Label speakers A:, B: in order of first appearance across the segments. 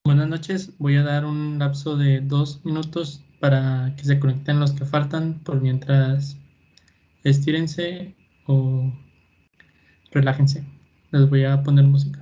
A: Buenas noches, voy a dar un lapso de 2 minutos para que se conecten los que faltan, por mientras estírense o relájense. Les voy a poner música.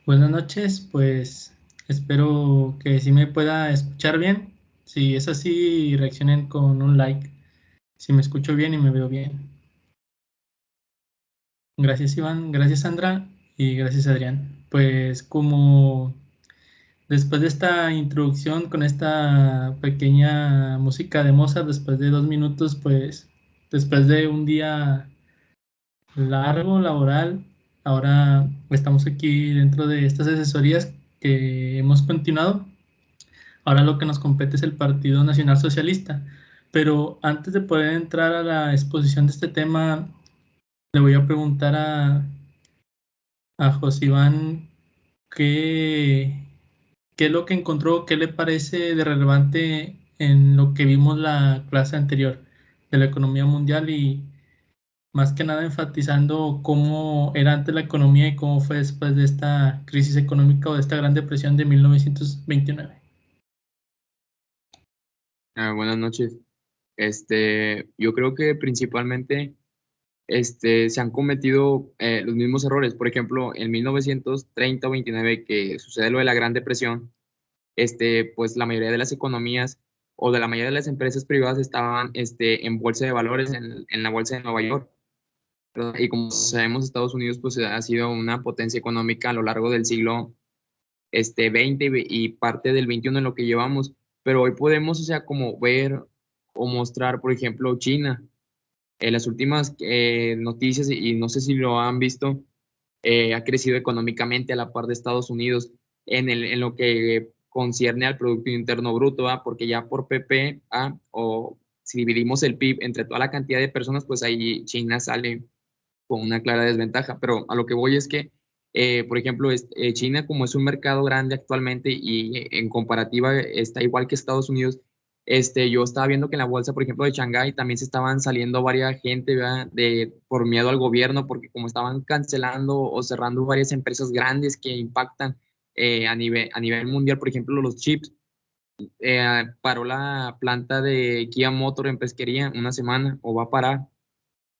A: Buenas noches, pues espero que sí me pueda escuchar bien. Si es así, reaccionen con un like. Si me escucho bien y me veo bien. Gracias Iván, gracias Sandra y gracias Adrián. Pues como después de esta introducción con esta pequeña música de Mozart, después de 2 minutos, pues después de un día largo laboral, ahora estamos aquí dentro de estas asesorías que hemos continuado. Ahora lo que nos compete es el Partido Nacional Socialista. Pero antes de poder entrar a la exposición de este tema, le voy a preguntar a José Iván qué, qué es lo que encontró, qué le parece de relevante en lo que vimos la clase anterior de la economía mundial y más que nada enfatizando cómo era antes la economía y cómo fue después de esta crisis económica o de esta gran depresión de 1929.
B: Buenas noches. Yo creo que principalmente se han cometido los mismos errores. Por ejemplo, en 1930 o 29, que sucede lo de la Gran Depresión, pues la mayoría de las economías o de la mayoría de las empresas privadas estaban en bolsa de valores, en la bolsa de Nueva York, ¿verdad? Y como sabemos, Estados Unidos pues ha sido una potencia económica a lo largo del siglo 20 y parte del 21 en lo que llevamos. Pero hoy podemos, o sea, como ver o mostrar, por ejemplo, China. En las últimas noticias, y no sé si lo han visto, ha crecido económicamente a la par de Estados Unidos en lo que concierne al Producto Interno Bruto, ¿va? Porque ya por PPA, o si dividimos el PIB entre toda la cantidad de personas, pues ahí China sale con una clara desventaja. Pero a lo que voy es que, por ejemplo, China, como es un mercado grande actualmente y en comparativa está igual que Estados Unidos, yo estaba viendo que en la bolsa, por ejemplo, de Shanghái también se estaban saliendo varias gente, ¿verdad? Por miedo al gobierno, porque como estaban cancelando o cerrando varias empresas grandes que impactan a nivel mundial, por ejemplo, los chips, paró la planta de Kia Motor en Pesquería una semana o va a parar,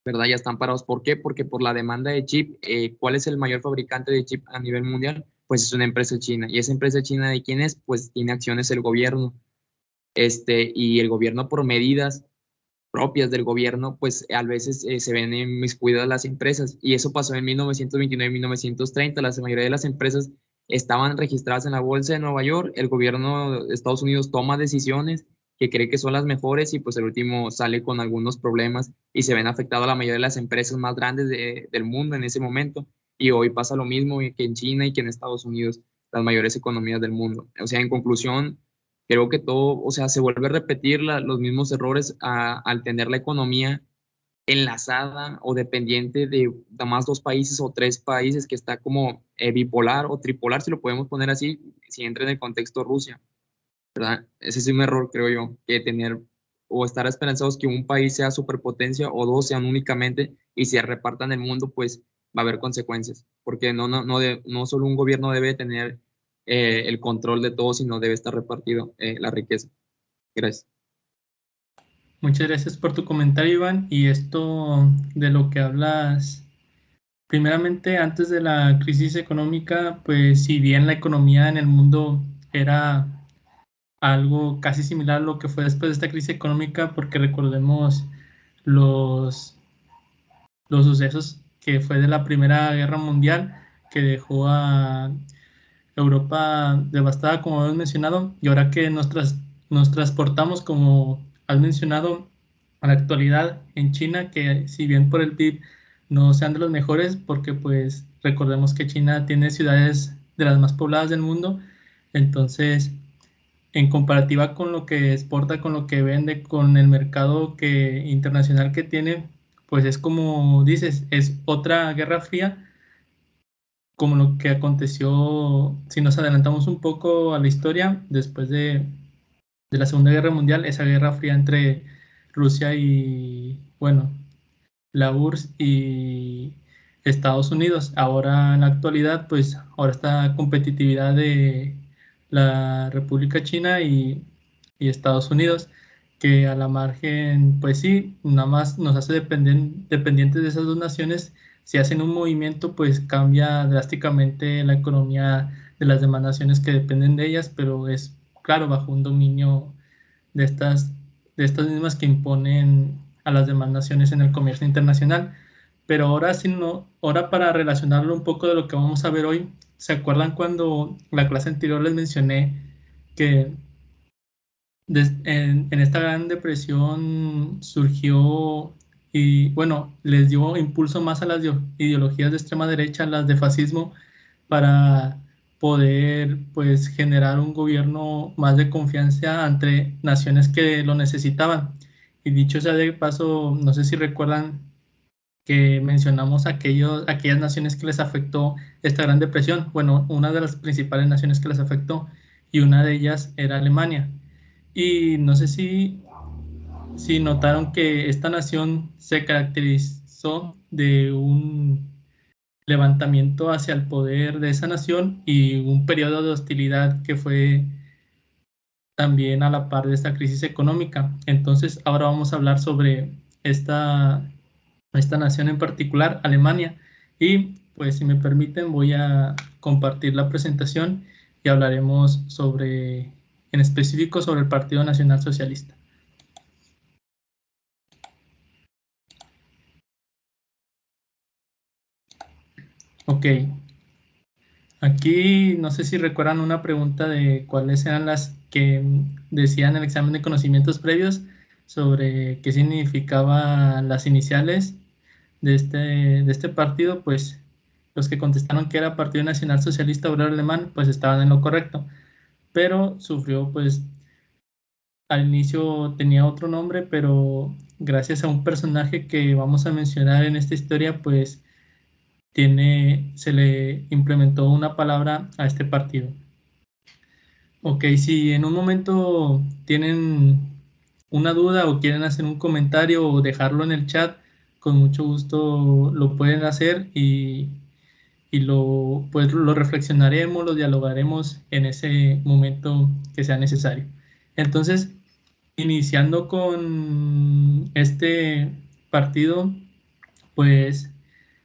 B: ¿verdad? Ya están parados. ¿Por qué? Porque por la demanda de chip, ¿cuál es el mayor fabricante de chip a nivel mundial? Pues es una empresa china. ¿Y esa empresa china de quién es? Pues tiene acciones el gobierno. Y el gobierno por medidas propias del gobierno, pues a veces se ven inmiscuidas las empresas. Y eso pasó en 1929 y 1930. La mayoría de las empresas estaban registradas en la Bolsa de Nueva York. El gobierno de Estados Unidos toma decisiones que cree que son las mejores y pues el último sale con algunos problemas y se ven afectadas la mayoría de las empresas más grandes del mundo en ese momento. Y hoy pasa lo mismo que en China y que en Estados Unidos, las mayores economías del mundo. O sea, en conclusión, creo que todo, o sea, se vuelve a repetir los mismos errores al tener la economía enlazada o dependiente de nada más dos países o tres países, que está como bipolar o tripolar, si lo podemos poner así, si entra en el contexto Rusia, ¿verdad? Ese es un error, creo yo, que tener o estar esperanzados que un país sea superpotencia o dos sean únicamente y se repartan el mundo, pues va a haber consecuencias, porque no solo un gobierno debe tener el control de todo, sino debe estar repartido la riqueza. Gracias.
A: Muchas gracias por tu comentario, Iván. Y esto de lo que hablas, primeramente, antes de la crisis económica, pues si bien la economía en el mundo era algo casi similar a lo que fue después de esta crisis económica, porque recordemos los, los sucesos que fue de la Primera Guerra Mundial, que dejó a Europa devastada, como habéis mencionado, y ahora que nos transportamos, como has mencionado, a la actualidad en China, que si bien por el PIB no sean de los mejores, porque pues recordemos que China tiene ciudades de las más pobladas del mundo, entonces en comparativa con lo que exporta, con lo que vende, con el mercado internacional que tiene, pues es como dices, es otra guerra fría, como lo que aconteció, si nos adelantamos un poco a la historia, después de la Segunda Guerra Mundial, esa guerra fría entre Rusia y, bueno, la URSS y Estados Unidos. Ahora en la actualidad, pues ahora esta competitividad de la República China y Estados Unidos, que a la margen, pues sí, nada más nos hace dependientes de esas dos naciones. Si hacen un movimiento, pues cambia drásticamente la economía de las demás naciones que dependen de ellas, pero es claro, bajo un dominio de de estas mismas que imponen a las demás naciones en el comercio internacional. Pero ahora, si no, ahora para relacionarlo un poco de lo que vamos a ver hoy, ¿se acuerdan cuando la clase anterior les mencioné que en esta gran depresión surgió y bueno, les dio impulso más a las ideologías de extrema derecha, las de fascismo, para poder pues generar un gobierno más de confianza entre naciones que lo necesitaban? Y dicho sea de paso, no sé si recuerdan que mencionamos aquellas naciones que les afectó esta gran depresión. Bueno, una de las principales naciones que les afectó y una de ellas era Alemania. Y no sé si notaron que esta nación se caracterizó de un levantamiento hacia el poder de esa nación y un periodo de hostilidad que fue también a la par de esta crisis económica. Entonces, ahora vamos a hablar sobre esta nación en particular, Alemania. Y pues si me permiten, voy a compartir la presentación y hablaremos en específico sobre el Partido Nacional Socialista. Ok, aquí no sé si recuerdan una pregunta de cuáles eran las que decían en el examen de conocimientos previos sobre qué significaban las iniciales de este partido. Pues los que contestaron que era Partido Nacional Socialista Obrero Alemán, pues estaban en lo correcto, pero sufrió, pues al inicio tenía otro nombre, pero gracias a un personaje que vamos a mencionar en esta historia, pues se le implementó una palabra a este partido. Ok, si en un momento tienen una duda o quieren hacer un comentario o dejarlo en el chat, con mucho gusto lo pueden hacer y pues lo reflexionaremos, lo dialogaremos en ese momento que sea necesario. Entonces, iniciando con este partido, pues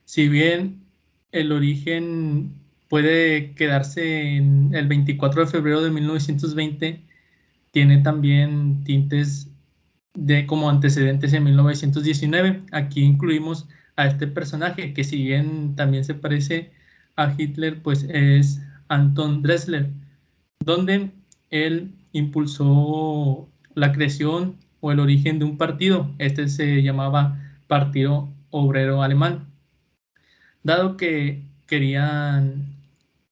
A: si bien el origen puede quedarse en el 24 de febrero de 1920, tiene también tintes como antecedentes en 1919. Aquí incluimos a este personaje que, si bien también se parece a Hitler, pues es Anton Dressler, donde él impulsó la creación o el origen de un partido. Este se llamaba Partido Obrero Alemán, dado que querían,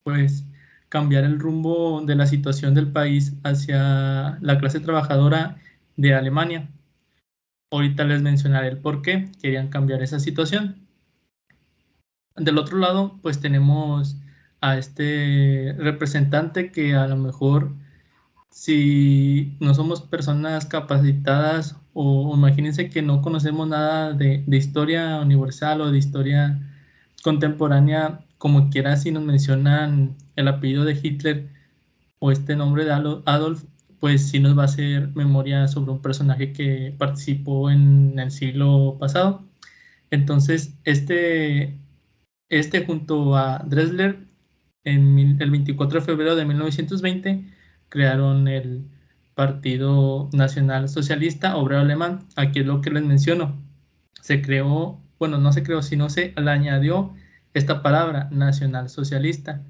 A: pues, cambiar el rumbo de la situación del país hacia la clase trabajadora de Alemania. Ahorita les mencionaré el por qué querían cambiar esa situación. Del otro lado, pues tenemos a este representante que, a lo mejor, si no somos personas capacitadas, o imagínense que no conocemos nada de historia universal o de historia contemporánea, como quiera, si nos mencionan el apellido de Hitler o este nombre de Adolf, pues sí nos va a hacer memoria sobre un personaje que participó en el siglo pasado. Entonces, junto a Dressler, el 24 de febrero de 1920, crearon el Partido Nacional Socialista Obrero Alemán. Aquí es lo que les menciono. Se creó, bueno, no se creó, sino se le añadió esta palabra, nacional socialista.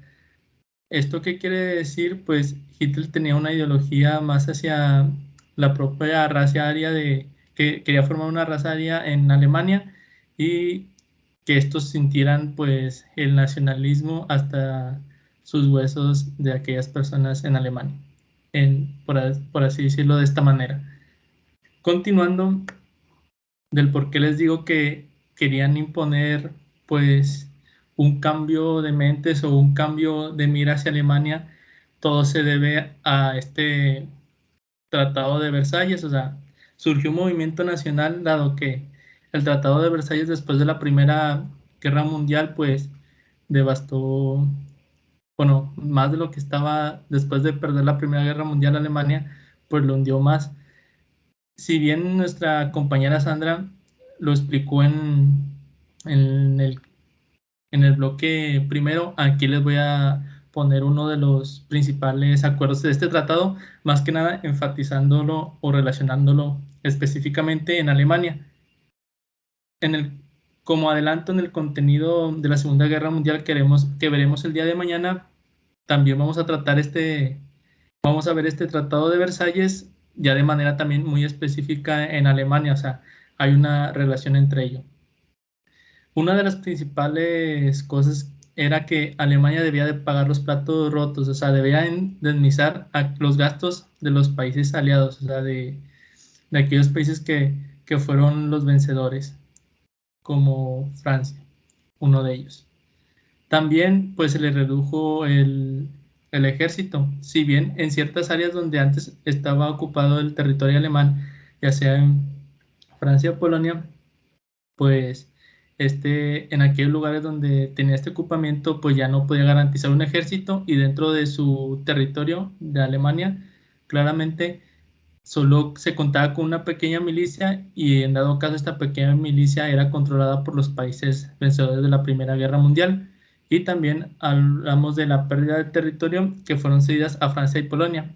A: ¿Esto qué quiere decir? Pues Hitler tenía una ideología más hacia la propia raza aria, de que quería formar una raza aria en Alemania, y que estos sintieran, pues, el nacionalismo hasta sus huesos de aquellas personas en Alemania, por así decirlo de esta manera. Continuando, del por qué les digo que querían imponer, pues, un cambio de mentes o un cambio de mira hacia Alemania, todo se debe a este Tratado de Versalles. O sea, surgió un movimiento nacional, dado que el Tratado de Versalles, después de la Primera Guerra Mundial, pues devastó, bueno, más de lo que estaba después de perder la Primera Guerra Mundial Alemania, pues lo hundió más. Si bien nuestra compañera Sandra lo explicó en el, en el bloque primero, aquí les voy a poner uno de los principales acuerdos de este tratado, más que nada enfatizándolo o relacionándolo específicamente en Alemania. En el, como adelanto en el contenido de la Segunda Guerra Mundial que veremos el día de mañana, también vamos a ver este Tratado de Versalles ya de manera también muy específica en Alemania. O sea, hay una relación entre ellos. Una de las principales cosas era que Alemania debía de pagar los platos rotos. O sea, debía indemnizar a los gastos de los países aliados, o sea, de aquellos países que fueron los vencedores, como Francia, uno de ellos. También, pues, se le redujo el ejército. Si bien en ciertas áreas donde antes estaba ocupado el territorio alemán, ya sea en Francia o Polonia, pues en aquellos lugares donde tenía este ocupamiento, pues ya no podía garantizar un ejército, y dentro de su territorio de Alemania, claramente solo se contaba con una pequeña milicia, y en dado caso esta pequeña milicia era controlada por los países vencedores de la Primera Guerra Mundial. Y también hablamos de la pérdida de territorio que fueron cedidas a Francia y Polonia.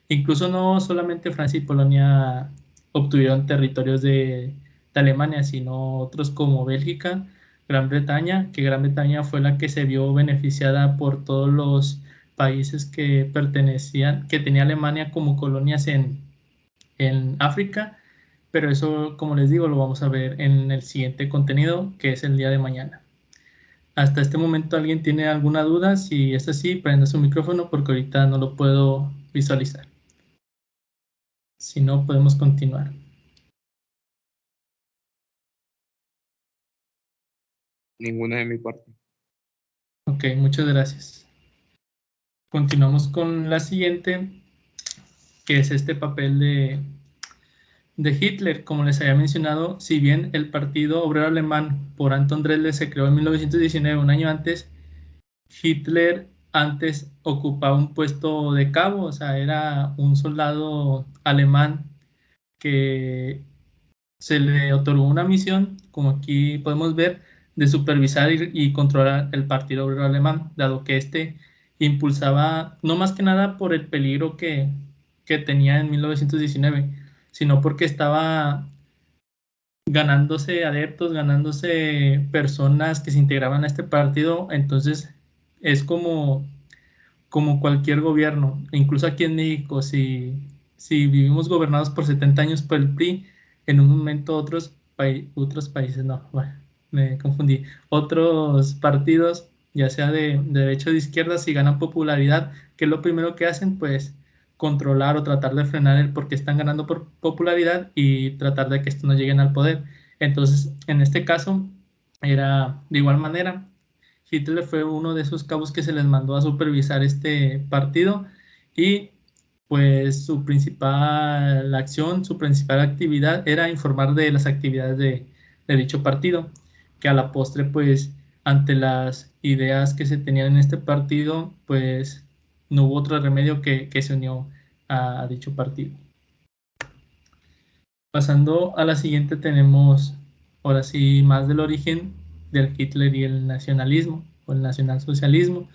A: Incluso no solamente Francia y Polonia obtuvieron territorios de Alemania, sino otros como Bélgica, Gran Bretaña, que Gran Bretaña fue la que se vio beneficiada por todos los países que tenía Alemania como colonias en África. Pero eso, como les digo, lo vamos a ver en el siguiente contenido, que es el día de mañana. Hasta este momento, ¿alguien tiene alguna duda? Si es así, prenda su micrófono, porque ahorita no lo puedo visualizar. Si no, podemos continuar.
B: Ninguna de mi parte.
A: Ok, muchas gracias. Continuamos con la siguiente, que es este papel de Hitler. Como les había mencionado, si bien el Partido Obrero Alemán por Anton Dressler se creó en 1919, un año antes, Hitler antes ocupaba un puesto de cabo. O sea, era un soldado alemán que se le otorgó una misión, como aquí podemos ver, de supervisar y controlar el Partido Obrero Alemán, dado que impulsaba, no más que nada por el peligro que tenía en 1919, sino porque estaba ganándose adeptos, ganándose personas que se integraban a este partido. Entonces es como cualquier gobierno, incluso aquí en México, si vivimos gobernados por 70 años por el PRI, en un momento otros países, no, bueno, me confundí, otros partidos, ya sea de derecha o de izquierda, si ganan popularidad, ¿qué es lo primero que hacen? Pues controlar o tratar de frenar el porque están ganando por popularidad y tratar de que estos no lleguen al poder. Entonces, en este caso, era de igual manera. Hitler fue uno de esos cabos que se les mandó a supervisar este partido y pues su principal acción, su principal actividad era informar de las actividades de dicho partido, que a la postre pues ante las ideas que se tenían en este partido pues no hubo otro remedio que se unió a dicho partido. Pasando a la siguiente tenemos ahora sí más del origen del Hitler y el nacionalismo o el nacionalsocialismo,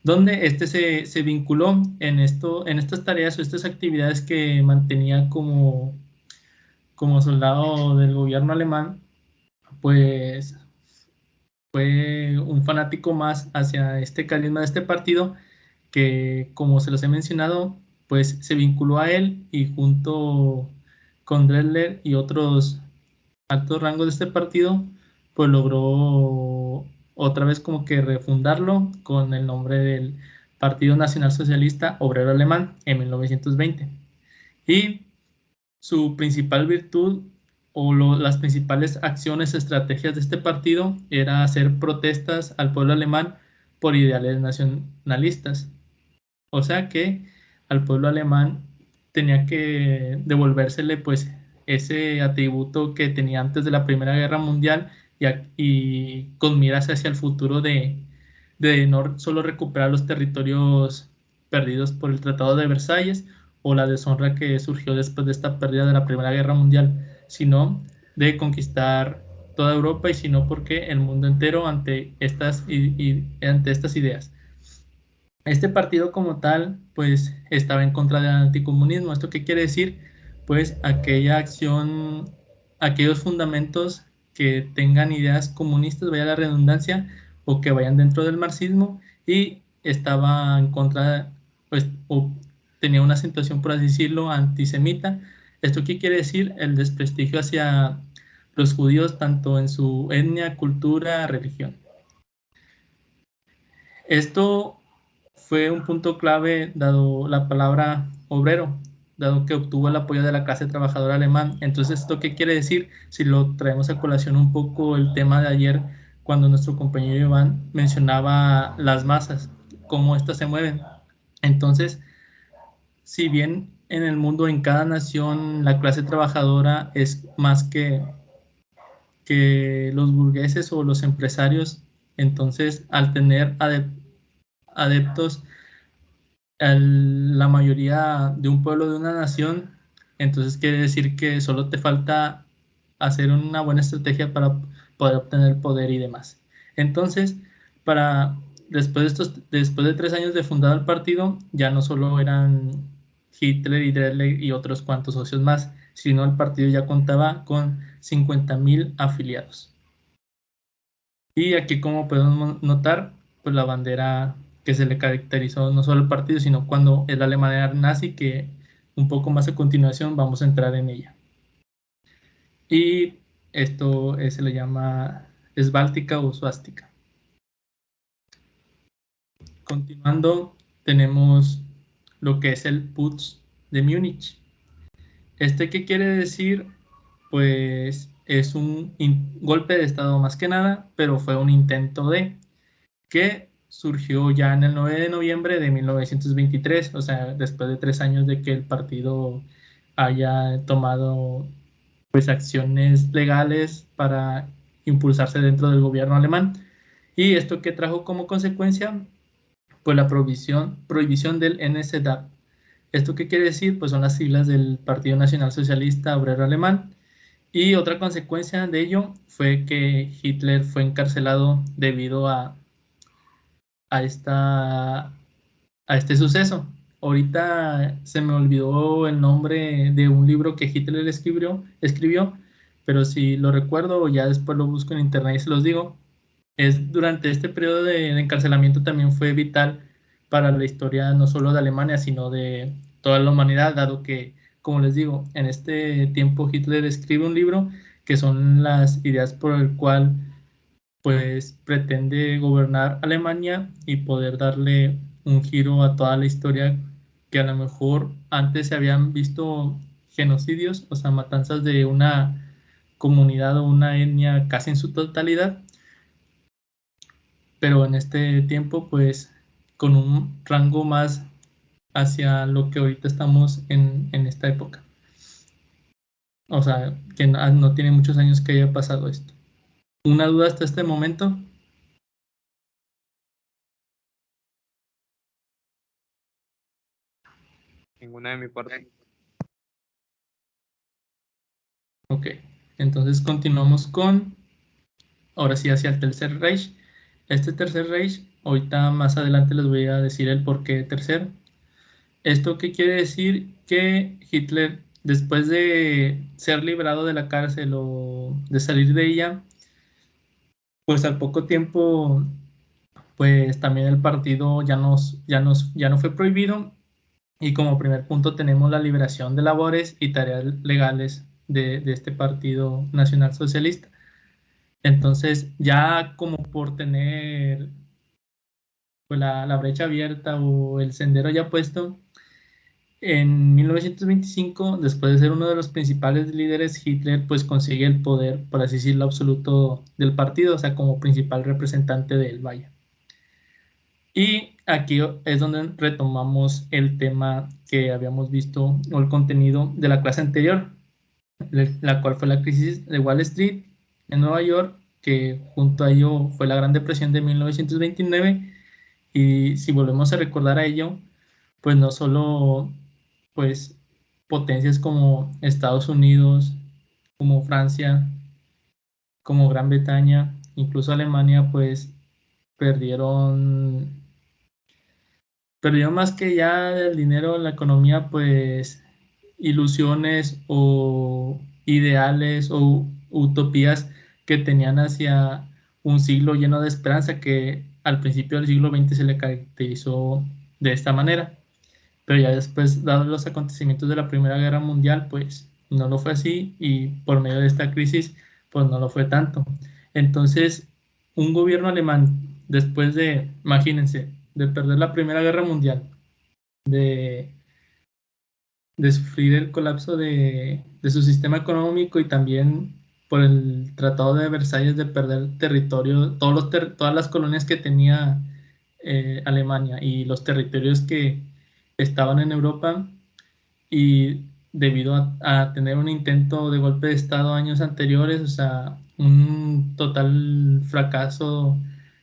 A: donde este se vinculó en estas tareas o estas actividades que mantenía como soldado del gobierno alemán, pues fue un fanático más hacia este carisma de este partido que, como se los he mencionado, pues se vinculó a él y junto con Drexler y otros altos rangos de este partido, pues logró otra vez como que refundarlo con el nombre del Partido Nacional Socialista Obrero Alemán en 1920. Y su principal virtud o las principales acciones, estrategias de este partido era hacer protestas al pueblo alemán por ideales nacionalistas. O sea que al pueblo alemán tenía que devolvérsele pues ese atributo que tenía antes de la Primera Guerra Mundial y con miras hacia el futuro de no solo recuperar los territorios perdidos por el Tratado de Versalles o la deshonra que surgió después de esta pérdida de la Primera Guerra Mundial, sino de conquistar toda Europa y sino porque el mundo entero ante ante estas ideas. Este partido como tal, pues estaba en contra del anticomunismo. ¿Esto qué quiere decir? Pues aquella acción, aquellos fundamentos que tengan ideas comunistas, vaya la redundancia, o que vayan dentro del marxismo, y estaba en contra, pues, o tenía una situación, por así decirlo, antisemita. ¿Esto qué quiere decir? El desprestigio hacia los judíos, tanto en su etnia, cultura, religión. Esto fue un punto clave dado la palabra obrero, dado que obtuvo el apoyo de la clase trabajadora alemán. Entonces, ¿esto qué quiere decir? Si lo traemos a colación un poco el tema de ayer, cuando nuestro compañero Iván mencionaba las masas, cómo éstas se mueven. Entonces, si bien en el mundo, en cada nación, la clase trabajadora es más que los burgueses o los empresarios, entonces al tener adeptos la mayoría de un pueblo, de una nación, entonces quiere decir que solo te falta hacer una buena estrategia para poder obtener poder y demás. Entonces, para después de 3 años de fundado el partido, ya no solo eran Hitler y Drexler y otros cuantos socios más, sino el partido ya contaba con 50,000 afiliados. Y aquí, como podemos notar, pues la bandera que se le caracterizó no solo al partido, sino cuando es la Alemania nazi, que un poco más a continuación vamos a entrar en ella. Y esto se le llama esváltica o suástica. Continuando, tenemos lo que es el Putsch de Múnich. ¿Qué quiere decir? Pues es un golpe de estado más que nada, pero fue un intento que surgió ya en el 9 de noviembre de 1923, o sea, después de 3 años de que el partido haya tomado pues acciones legales para impulsarse dentro del gobierno alemán. Y esto que trajo como consecuencia, pues la prohibición del NSDAP. ¿Esto qué quiere decir? Pues son las siglas del Partido Nacional Socialista Obrero Alemán. Y otra consecuencia de ello fue que Hitler fue encarcelado debido a este suceso. ahorita se me olvidó el nombre de un libro que Hitler escribió, pero si lo recuerdo, ya después lo busco en internet y se los digo. Durante este periodo de encarcelamiento también fue vital para la historia no solo de Alemania, sino de toda la humanidad, dado que, como les digo, en este tiempo Hitler escribe un libro que son las ideas por el cual pues pretende gobernar Alemania y poder darle un giro a toda la historia que a lo mejor antes se habían visto genocidios, o sea, matanzas de una comunidad o una etnia casi en su totalidad, pero en este tiempo pues con un rango más hacia lo que ahorita estamos en esta época. O sea, que no tiene muchos años que haya pasado esto. ¿Una duda hasta este momento?
B: Ninguna de mi parte.
A: Ok, entonces continuamos con, ahora sí, hacia el Tercer Reich. Este Tercer Reich, ahorita más adelante les voy a decir el por qué tercer. ¿Esto qué quiere decir? Que Hitler, después de ser librado de la cárcel o de salir de ella, pues al poco tiempo, pues también el partido ya no fue prohibido. Y como primer punto tenemos la liberación de labores y tareas legales de este partido nacional socialista. Entonces, ya como por tener pues, la brecha abierta o el sendero ya puesto, en 1925, después de ser uno de los principales líderes, Hitler pues consigue el poder, por así decirlo, absoluto del partido, o sea, como principal representante del Valle. Y aquí es donde retomamos el tema que habíamos visto o el contenido de la clase anterior, la cual fue la crisis de Wall Street en Nueva York, que junto a ello fue la Gran Depresión de 1929. Y si volvemos a recordar a ello, pues no solo pues potencias como Estados Unidos, como Francia, como Gran Bretaña, incluso Alemania, pues perdieron más que ya el dinero, la economía, pues ilusiones o ideales o utopías que tenían hacia un siglo lleno de esperanza que al principio del siglo XX se le caracterizó de esta manera. Pero ya después, dados los acontecimientos de la Primera Guerra Mundial, pues no lo fue así y por medio de esta crisis, pues no lo fue tanto. Entonces, un gobierno alemán, después de, imagínense, de perder la Primera Guerra Mundial, de, de sufrir el colapso de su sistema económico y también por el Tratado de Versalles de perder territorio, todas las colonias que tenía Alemania y los territorios que estaban en Europa, y debido a tener un intento de golpe de Estado años anteriores, o sea, un total fracaso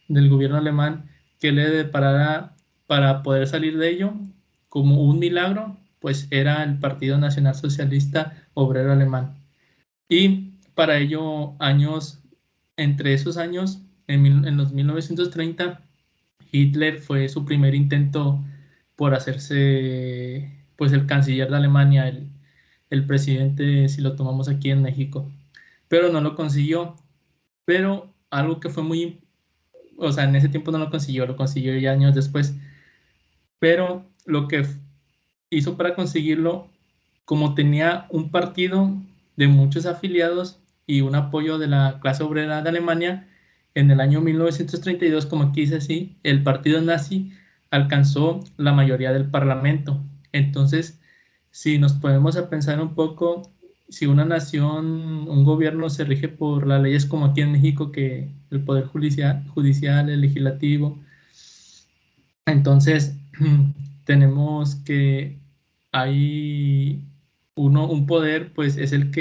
A: del gobierno alemán que le deparara para poder salir de ello como un milagro, pues era el Partido Nacional Socialista Obrero Alemán. Y para ello, entre esos años, en los 1930, Hitler fue su primer intento por hacerse pues el canciller de Alemania, el presidente, si lo tomamos aquí en México, pero no lo consiguió. Pero algo que fue muy, o sea, en ese tiempo no lo consiguió ya años después, pero lo que hizo para conseguirlo, como tenía un partido de muchos afiliados y un apoyo de la clase obrera de Alemania, en el año 1932, como aquí dice así, el partido nazi alcanzó la mayoría del parlamento. Entonces, si nos podemos a pensar un poco, si una nación, un gobierno se rige por las leyes como aquí en México, que el poder judicial, el legislativo, entonces tenemos que hay un poder, pues es el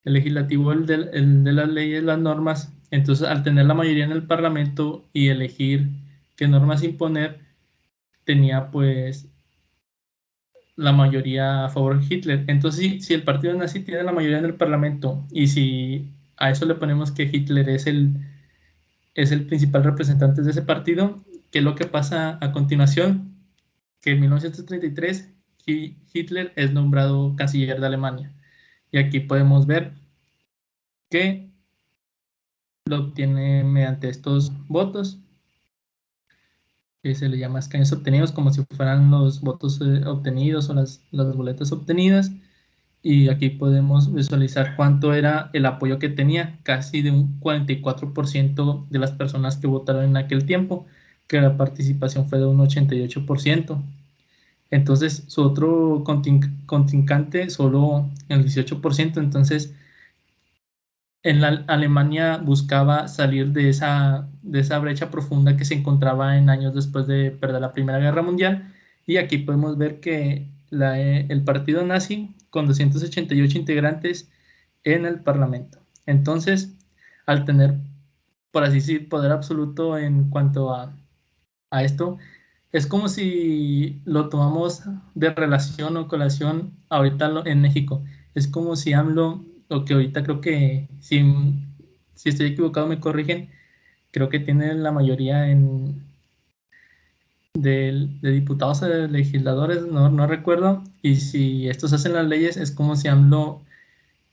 A: legislativo, el de las leyes, las normas. Entonces, al tener la mayoría en el Parlamento y elegir qué normas imponer, tenía pues la mayoría a favor de Hitler. Entonces, si el partido nazi tiene la mayoría en el Parlamento y si a eso le ponemos que Hitler es el principal representante de ese partido, ¿qué es lo que pasa a continuación? que en 1933 Hitler es nombrado canciller de Alemania. Y aquí podemos ver que lo obtiene mediante estos votos, que se le llama escaños obtenidos, como si fueran los votos obtenidos o las boletas obtenidas. Y aquí podemos visualizar cuánto era el apoyo que tenía, casi de un 44% de las personas que votaron en aquel tiempo, que la participación fue de un 88%. Entonces, su otro contrincante solo el 18%. Entonces, en la Alemania buscaba salir de esa brecha profunda que se encontraba en años después de perder la Primera Guerra Mundial. Y aquí podemos ver que el partido nazi, con 288 integrantes en el Parlamento. Entonces, al tener, por así decir, poder absoluto en cuanto a esto, es como si lo tomamos de relación o colación ahorita en México. Es como si AMLO, o que ahorita creo que, si estoy equivocado me corrigen, creo que tiene la mayoría de diputados o de legisladores, no recuerdo, y si estos hacen las leyes, es como si AMLO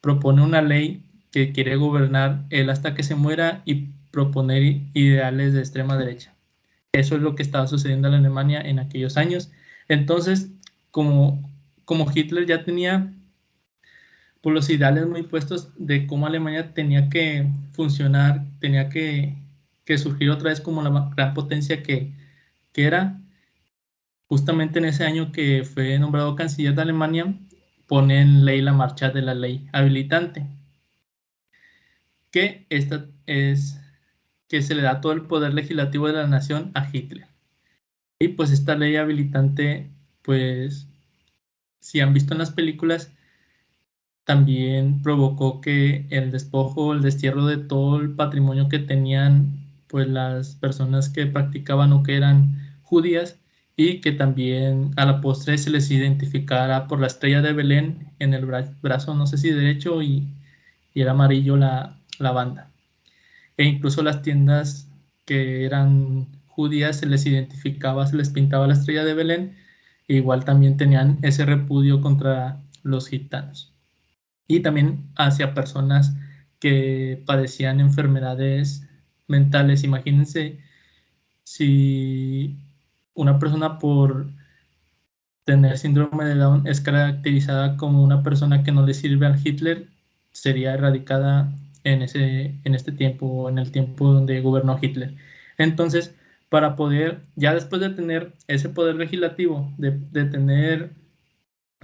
A: propone una ley que quiere gobernar él hasta que se muera y proponer ideales de extrema derecha. Eso es lo que estaba sucediendo en Alemania en aquellos años. Entonces, como, como Hitler ya tenía pues, los ideales muy puestos de cómo Alemania tenía que funcionar, tenía que surgir otra vez como la gran potencia que era, justamente en ese año que fue nombrado canciller de Alemania, pone en ley la marcha de la ley habilitante, que esta es que se le da todo el poder legislativo de la nación a Hitler. Y pues esta ley habilitante, pues si han visto en las películas, también provocó que el despojo, el destierro de todo el patrimonio que tenían pues las personas que practicaban o que eran judías, y que también a la postre se les identificara por la estrella de Belén en el brazo, no sé si derecho, y era amarillo la banda. E incluso las tiendas que eran judías se les identificaba, se les pintaba la estrella de Belén, e igual también tenían ese repudio contra los gitanos. Y también hacia personas que padecían enfermedades mentales. Imagínense si una persona por tener síndrome de Down es caracterizada como una persona que no le sirve al Hitler, sería erradicada en este tiempo, o en el tiempo donde gobernó Hitler. Entonces, para poder, ya después de tener ese poder legislativo, de tener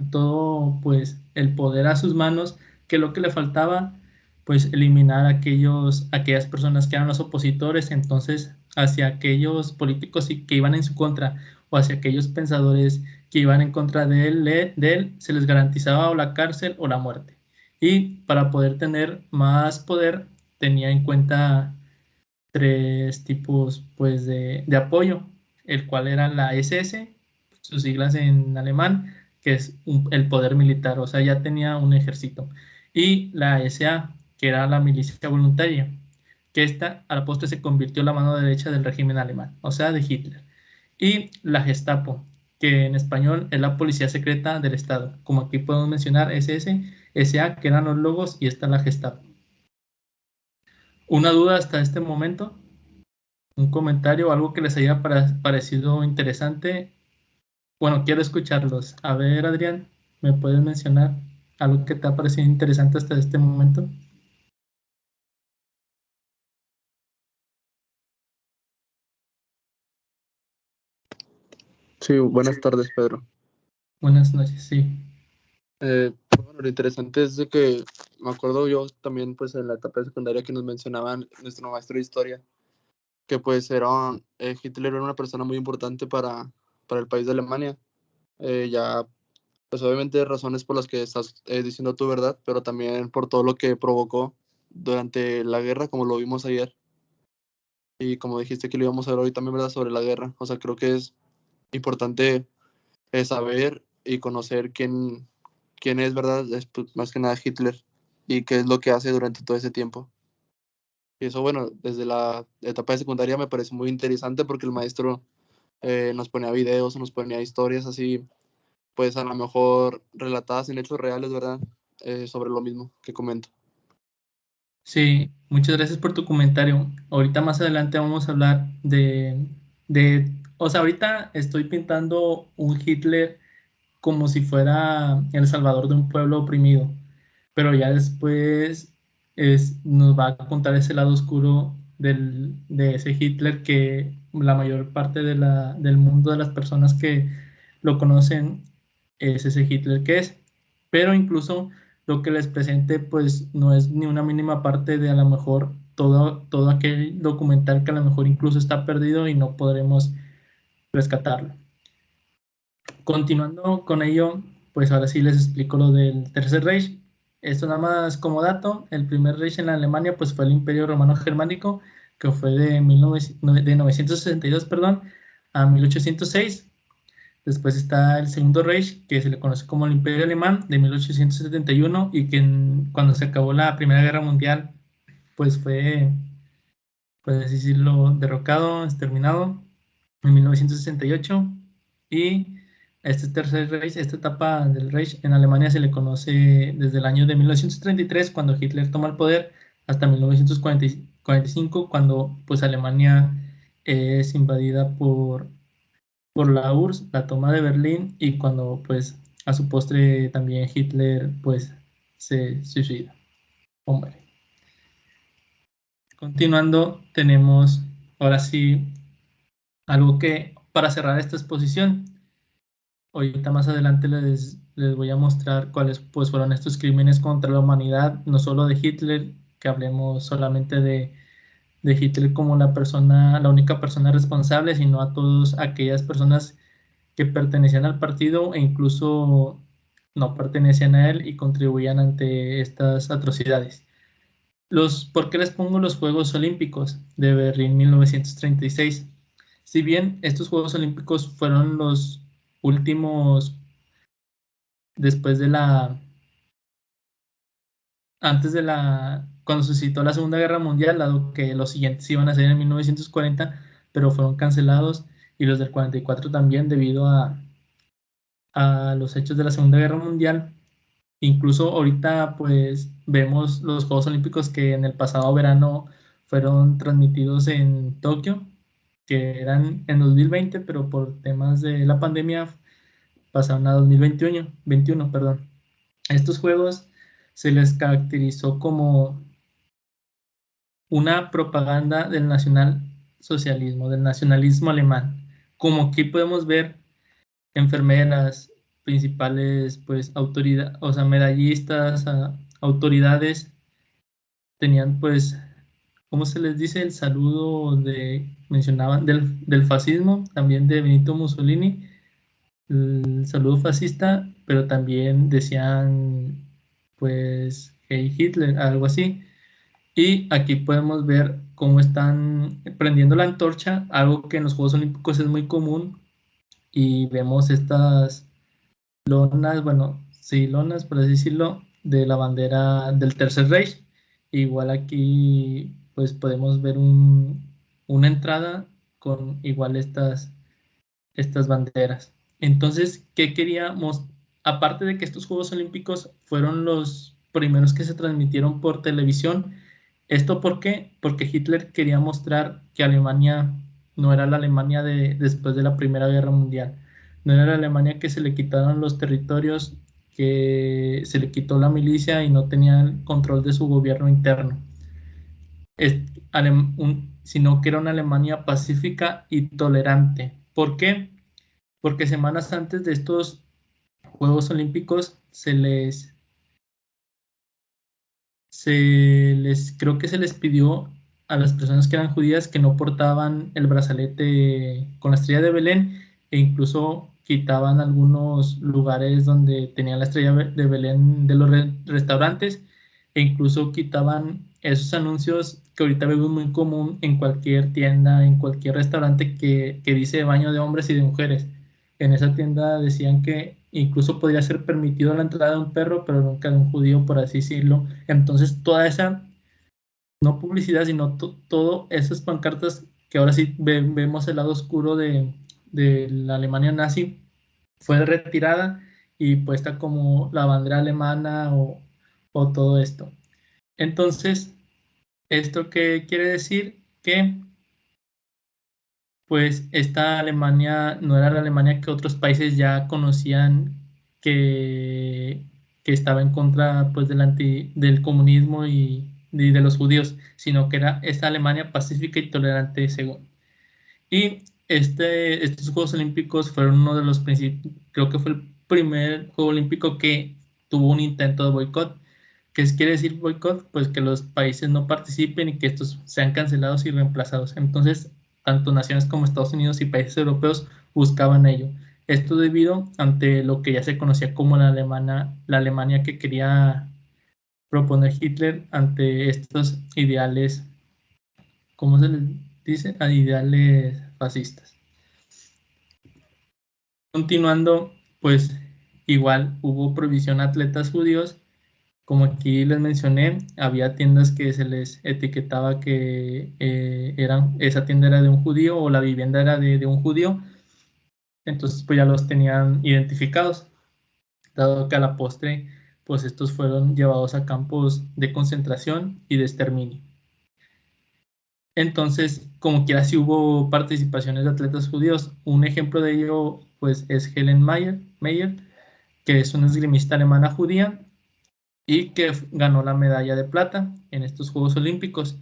A: todo pues el poder a sus manos, que lo que le faltaba, pues eliminar aquellas personas que eran los opositores, entonces hacia aquellos políticos que iban en su contra, o hacia aquellos pensadores que iban en contra de él, se les garantizaba o la cárcel o la muerte. Y para poder tener más poder, tenía en cuenta tres tipos pues de apoyo, el cual era la SS, sus siglas en alemán, que es el poder militar, o sea, ya tenía un ejército, y la SA, que era la milicia voluntaria, que esta a la postre se convirtió en la mano derecha del régimen alemán, o sea, de Hitler, y la Gestapo, que en español es la policía secreta del Estado, como aquí podemos mencionar SS, SA, que eran los logos, y esta la Gestapo. ¿Una duda hasta este momento? Un comentario, algo que les haya parecido interesante. Bueno, quiero escucharlos. A ver, Adrián, ¿me puedes mencionar algo que te ha parecido interesante hasta este momento?
C: Sí, buenas tardes, Pedro.
A: Buenas noches, sí.
C: Bueno, lo interesante es de que me acuerdo yo también, pues en la etapa de secundaria que nos mencionaban nuestro maestro de historia, que pues Hitler era una persona muy importante para el país de Alemania. Ya, pues obviamente razones por las que estás diciendo tu verdad, pero también por todo lo que provocó durante la guerra, como lo vimos ayer. Y como dijiste que lo íbamos a ver hoy también, ¿verdad? Sobre la guerra. O sea, creo que es importante saber y conocer quién es, ¿verdad? Es pues, más que nada Hitler y qué es lo que hace durante todo ese tiempo. Y eso, bueno, desde la etapa de secundaria me parece muy interesante porque el maestro nos ponía videos, nos ponía historias así, pues a lo mejor relatadas en hechos reales, ¿verdad? Sobre lo mismo que comento.
A: Sí, muchas gracias por tu comentario. Ahorita más adelante vamos a hablar o sea, ahorita estoy pintando un Hitler como si fuera el salvador de un pueblo oprimido, pero ya después nos va a contar ese lado oscuro de ese Hitler que la mayor parte del mundo de las personas que lo conocen es ese Hitler que es. Pero incluso lo que les presente pues no es ni una mínima parte de a lo mejor todo aquel documental que a lo mejor incluso está perdido y no podremos rescatarlo. Continuando con ello, pues ahora sí les explico lo del Tercer Reich. Esto nada más como dato, el primer Reich en la Alemania pues fue el Imperio Romano Germánico, que fue de 962, perdón, a 1806. Después está el Segundo Reich, que se le conoce como el Imperio Alemán, de 1871, y que cuando se acabó la Primera Guerra Mundial, pues fue, puedes decirlo, derrocado, exterminado en 1968. Y este Tercer Reich, esta etapa del Reich en Alemania se le conoce desde el año de 1933, cuando Hitler toma el poder, hasta 1945, cuando pues Alemania es invadida por la URSS, la toma de Berlín, y cuando pues a su postre también Hitler pues se suicida. Hombre. Continuando, tenemos ahora sí algo que para cerrar esta exposición. Ahorita más adelante les voy a mostrar cuáles pues, fueron estos crímenes contra la humanidad, no solo de Hitler, que hablemos solamente de Hitler como la única persona responsable, sino a todas aquellas personas que pertenecían al partido e incluso no pertenecían a él y contribuían ante estas atrocidades. ¿Por qué les pongo los Juegos Olímpicos de Berlín 1936? Si bien estos Juegos Olímpicos fueron los últimos después cuando se citó la Segunda Guerra Mundial, dado que los siguientes iban a ser en 1940, pero fueron cancelados, y los del 44 también debido a los hechos de la Segunda Guerra Mundial. Incluso ahorita pues vemos los Juegos Olímpicos que en el pasado verano fueron transmitidos en Tokio, que eran en 2020, pero por temas de la pandemia pasaron a 2021, perdón. Estos juegos se les caracterizó como una propaganda del nacionalsocialismo, del nacionalismo alemán. Como aquí podemos ver enfermeras, principales pues autoridades, o sea, medallistas, autoridades, tenían pues, ¿cómo se les dice? El saludo mencionaban del fascismo, también de Benito Mussolini, el saludo fascista, pero también decían pues hey Hitler, algo así. Y aquí podemos ver cómo están prendiendo la antorcha, algo que en los Juegos Olímpicos es muy común, y vemos estas lonas, bueno, sí, lonas, por así decirlo, de la bandera del Tercer Reich. Igual aquí pues podemos ver una entrada con igual estas banderas. Entonces, ¿qué queríamos? Aparte de que estos Juegos Olímpicos fueron los primeros que se transmitieron por televisión, ¿esto por qué? Porque Hitler quería mostrar que Alemania no era la Alemania después de la Primera Guerra Mundial, no era la Alemania que se le quitaron los territorios, que se le quitó la milicia y no tenía el control de su gobierno interno, sino que era una Alemania pacífica y tolerante. ¿Por qué? Porque semanas antes de estos Juegos Olímpicos creo que se les pidió a las personas que eran judías que no portaban el brazalete con la estrella de Belén, e incluso quitaban algunos lugares donde tenían la estrella de Belén de los restaurantes, e incluso quitaban esos anuncios que ahorita vemos muy común en cualquier tienda, en cualquier restaurante que dice baño de hombres y de mujeres. En esa tienda decían que incluso podría ser permitido la entrada de un perro, pero nunca de un judío, por así decirlo. Entonces, toda esa, no publicidad, sino todo esas pancartas que ahora sí vemos el lado oscuro de la Alemania nazi fue retirada y puesta como la bandera alemana o todo esto. Entonces, ¿esto qué quiere decir? Que pues esta Alemania no era la Alemania que otros países ya conocían que, que estaba en contra pues del comunismo y de los judíos, sino que era esta Alemania pacífica y tolerante según. Y estos Juegos Olímpicos fueron uno de los principios, creo que fue el primer Juego Olímpico que tuvo un intento de boicot. ¿Qué quiere decir boicot? Pues que los países no participen y que estos sean cancelados y reemplazados. Entonces, tanto naciones como Estados Unidos y países europeos buscaban ello. Esto debido ante lo que ya se conocía como la Alemania que quería proponer Hitler ante estos ideales, ¿cómo se les dice? A ideales fascistas. Continuando, pues igual hubo prohibición a atletas judíos. Como aquí les mencioné, había tiendas que se les etiquetaba que esa tienda era de un judío o la vivienda era de un judío. Entonces pues ya los tenían identificados, dado que a la postre pues estos fueron llevados a campos de concentración y de exterminio. Entonces, como quiera, sí hubo participaciones de atletas judíos. Un ejemplo de ello pues es Helen Meyer, que es una esgrimista alemana judía y que ganó la medalla de plata en estos Juegos Olímpicos.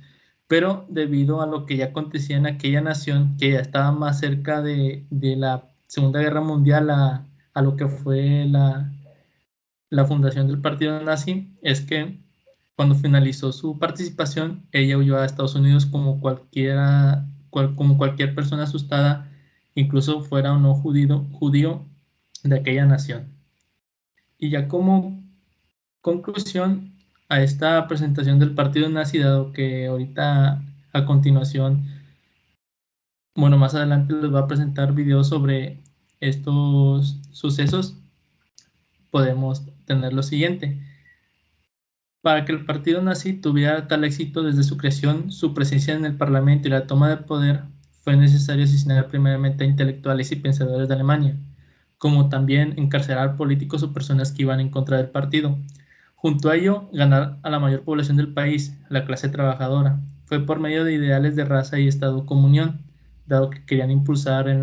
A: Pero debido a lo que ya acontecía en aquella nación, que ya estaba más cerca de la Segunda Guerra Mundial a lo que fue la fundación del partido nazi, es que cuando finalizó su participación, ella huyó a Estados Unidos como como cualquier persona asustada, incluso fuera o no judío de aquella nación. Y ya como conclusión a esta presentación del partido nazi, dado que ahorita a continuación, bueno, más adelante les voy a presentar videos sobre estos sucesos, podemos tener lo siguiente. Para que el partido nazi tuviera tal éxito desde su creación, su presencia en el Parlamento y la toma de poder, fue necesario asesinar primeramente a intelectuales y pensadores de Alemania, como también encarcelar políticos o personas que iban en contra del partido. Junto a ello, ganar a la mayor población del país, la clase trabajadora. Fue por medio de ideales de raza y Estado comunión, dado que querían impulsar el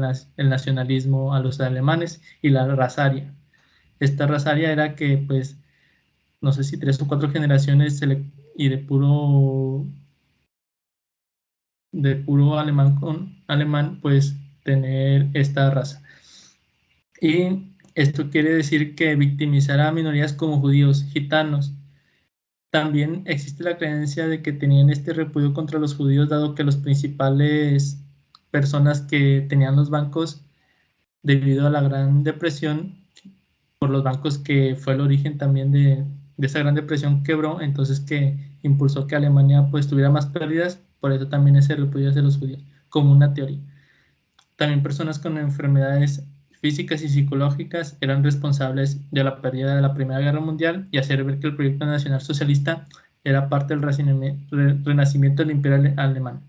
A: nacionalismo a los alemanes y la raza aria. Esta raza aria era que, pues, no sé si 3 o 4 generaciones y de puro alemán, pues tener esta raza. Y esto quiere decir que victimizar a minorías como judíos, gitanos. También existe la creencia de que tenían este repudio contra los judíos, dado que las principales personas que tenían los bancos debido a la Gran Depresión, por los bancos que fue el origen también de esa Gran Depresión quebró, entonces que impulsó que Alemania pues tuviera más pérdidas, por eso también ese repudio hacia los judíos, como una teoría. También personas con enfermedades físicas y psicológicas eran responsables de la pérdida de la Primera Guerra Mundial y hacer ver que el proyecto nacional socialista era parte del renacimiento del imperio alemán.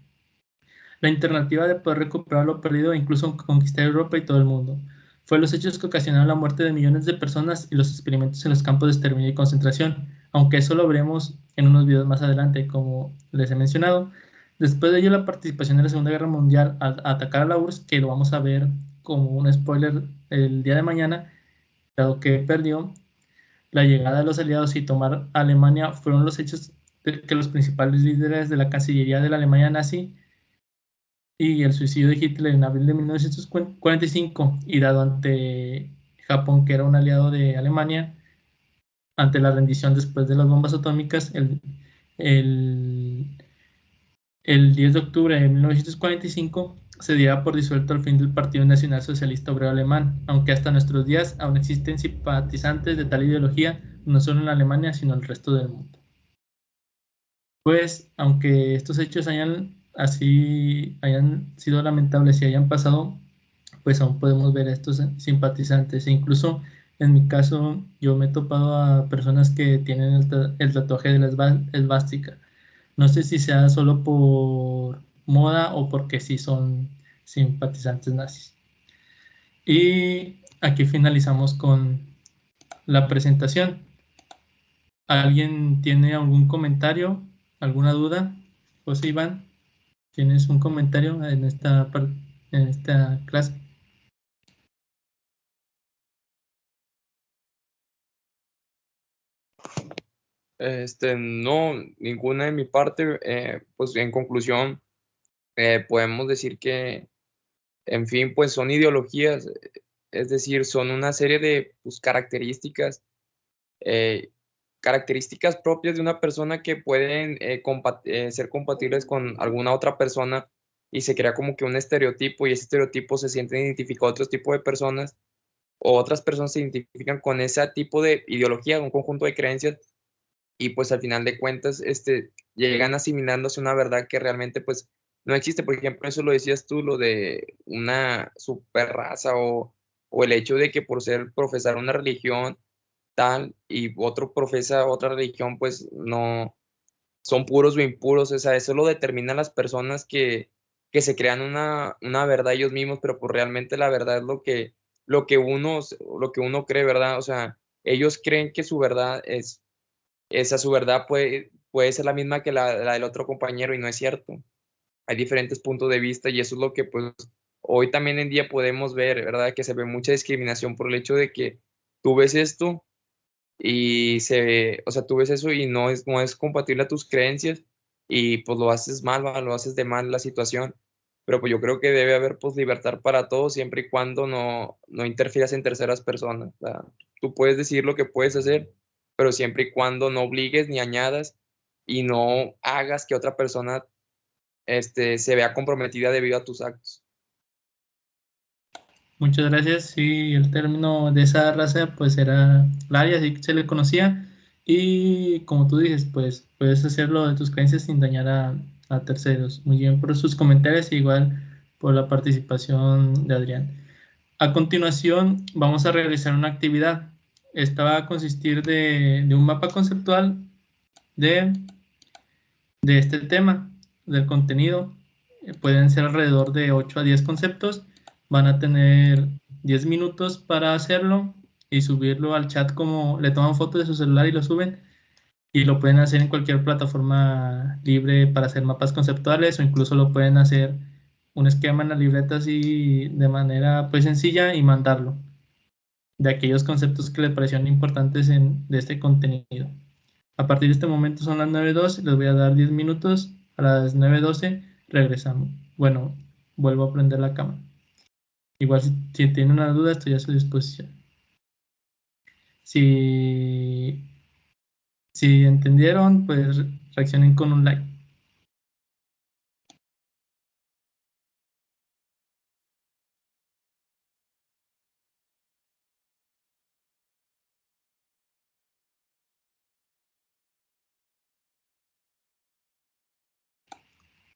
A: La alternativa de poder recuperar lo perdido e incluso conquistar Europa y todo el mundo. Fue los hechos que ocasionaron la muerte de millones de personas y los experimentos en los campos de exterminio y concentración, aunque eso lo veremos en unos videos más adelante, como les he mencionado. Después de ello, la participación en la Segunda Guerra Mundial a atacar a la URSS, que lo vamos a ver como un spoiler el día de mañana, dado que perdió. La llegada de los aliados y tomar Alemania fueron los hechos que los principales líderes de la Cancillería de la Alemania nazi y el suicidio de Hitler en abril de 1945, y dado ante Japón, que era un aliado de Alemania, ante la rendición después de las bombas atómicas, el 10 de octubre de 1945 se diera por disuelto el fin del Partido Nacional Socialista Obrero Alemán, aunque hasta nuestros días aún existen simpatizantes de tal ideología, no solo en Alemania, sino en el resto del mundo. Pues, aunque estos hechos hayan sido lamentables y hayan pasado, pues aún podemos ver a estos simpatizantes. E incluso en mi caso, yo me he topado a personas que tienen el tatuaje de la esvástica. No sé si sea solo por moda o porque sí son simpatizantes nazis. Y aquí finalizamos con la presentación. ¿Alguien tiene algún comentario, alguna duda? José Iván, ¿tienes un comentario en esta clase?
B: No, ninguna de mi parte. Pues en conclusión, podemos decir que, en fin, pues son ideologías, es decir, son una serie de pues, eh, características propias de una persona que pueden ser compatibles con alguna otra persona y se crea como que un estereotipo y ese estereotipo se siente identificado a otro tipo de personas o otras personas se identifican con ese tipo de ideología, un conjunto de creencias y pues al final de cuentas llegan asimilándose una verdad que realmente pues no existe. Por ejemplo, eso lo decías tú, lo de una super raza o el hecho de que por ser profesar una religión tal y otro profesa otra religión, pues no son puros o impuros, o sea, eso lo determinan las personas que se crean una verdad ellos mismos, pero pues realmente la verdad es lo que uno cree, ¿verdad? O sea, ellos creen que su verdad esa su verdad puede ser la misma que la del otro compañero y no es cierto. Hay diferentes puntos de vista y eso es lo que pues hoy también en día podemos ver, ¿verdad? Que se ve mucha discriminación por el hecho de que tú ves esto y o sea, tú ves eso y no es compatible a tus creencias y pues lo haces mal, ¿va? Lo haces de mal la situación. Pero pues yo creo que debe haber pues libertad para todos siempre y cuando no interfieras en terceras personas, ¿verdad? Tú puedes decir lo que puedes hacer, pero siempre y cuando no obligues ni añadas y no hagas que otra persona se vea comprometida debido a tus actos.
A: Muchas gracias. Sí, el término de esa raza pues era Laria, así que se le conocía. Y como tú dices, pues puedes hacerlo de tus creencias sin dañar a terceros. Muy bien por sus comentarios y igual por la participación de Adrián. A continuación vamos a realizar una actividad. Esta va a consistir de un mapa conceptual de, de este tema, del contenido. Pueden ser alrededor de 8 a 10 conceptos. Van a tener 10 minutos para hacerlo y subirlo al chat, como le toman fotos de su celular y lo suben. Y lo pueden hacer en cualquier plataforma libre para hacer mapas conceptuales, o incluso lo pueden hacer un esquema en la libreta así de manera pues sencilla y mandarlo de aquellos conceptos que les parecieron importantes de este contenido. A partir de este momento son las 9:12, les voy a dar 10 minutos. A las 9:12 regresamos. Bueno, vuelvo a prender la cámara. Igual si tienen una duda, estoy a su disposición. Si, si entendieron, pues reaccionen con un like.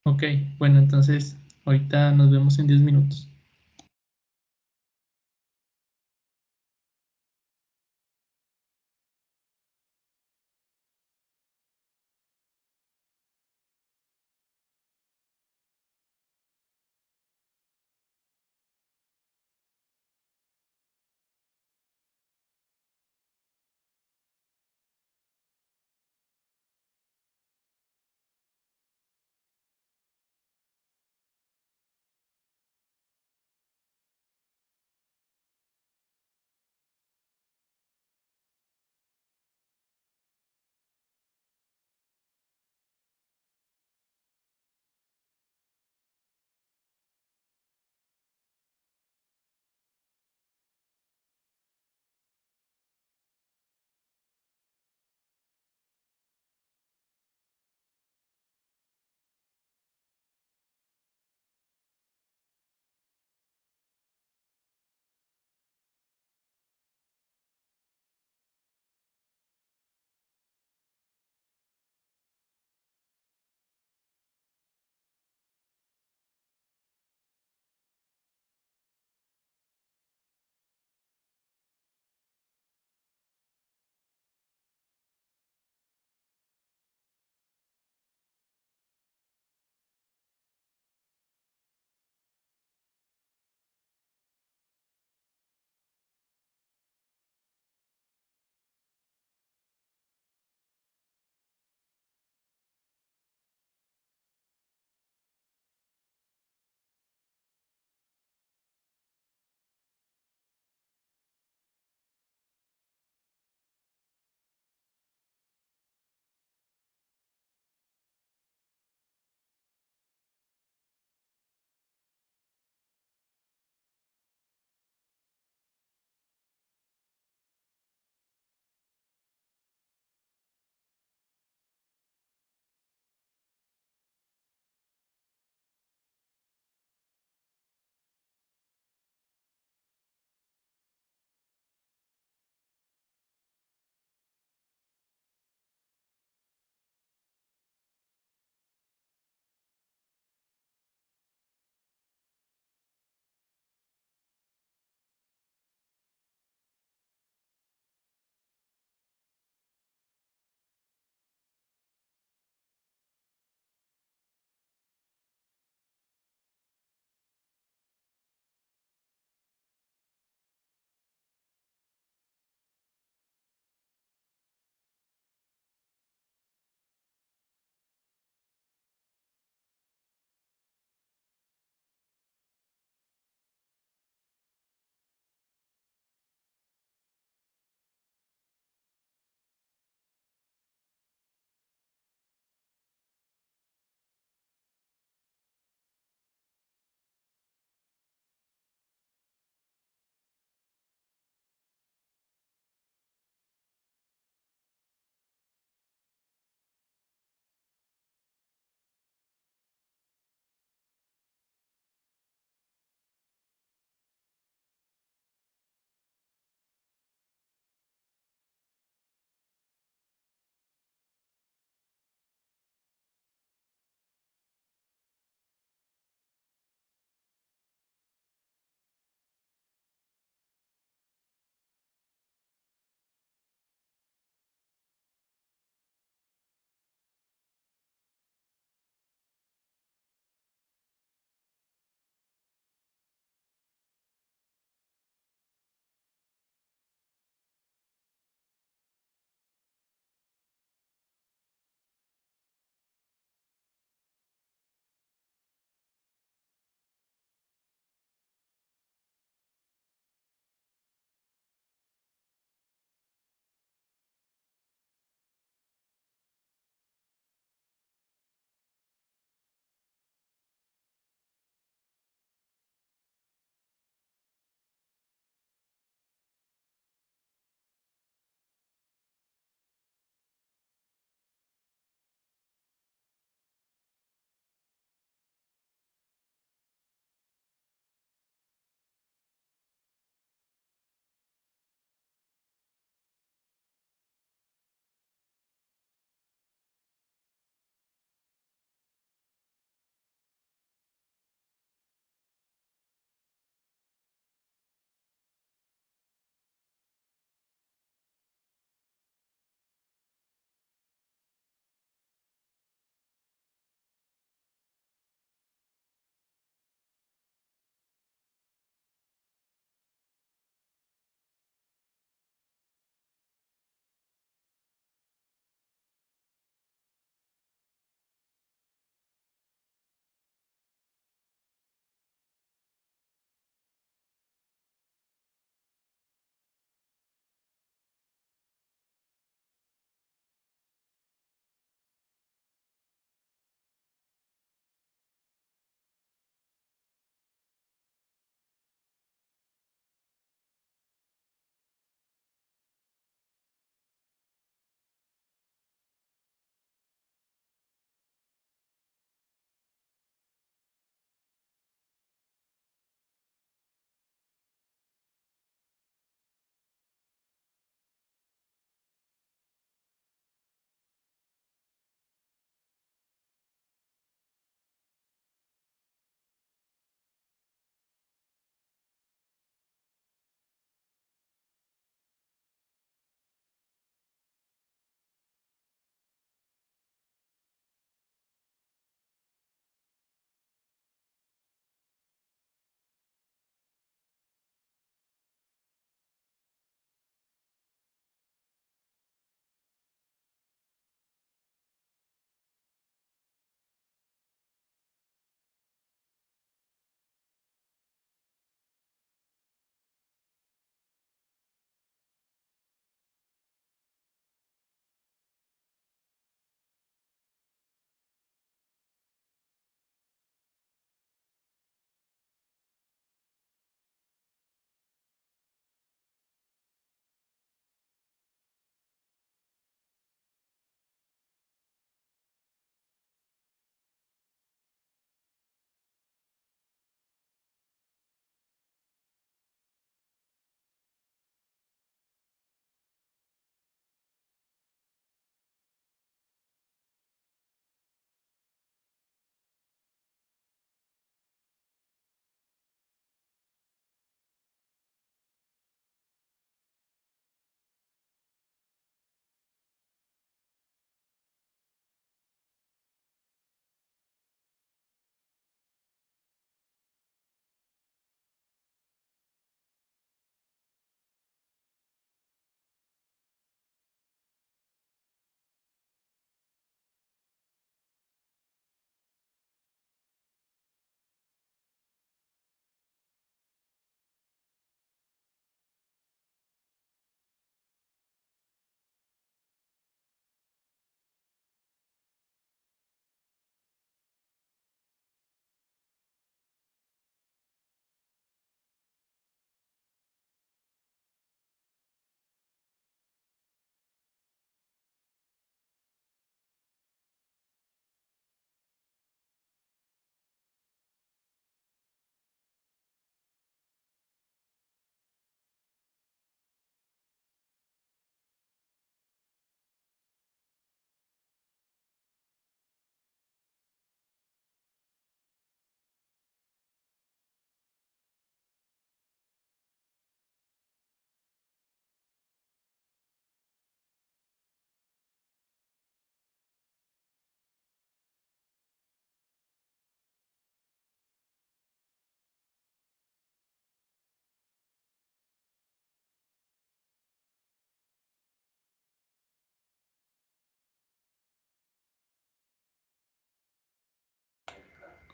A: Ok, bueno, entonces ahorita nos vemos en 10 minutos.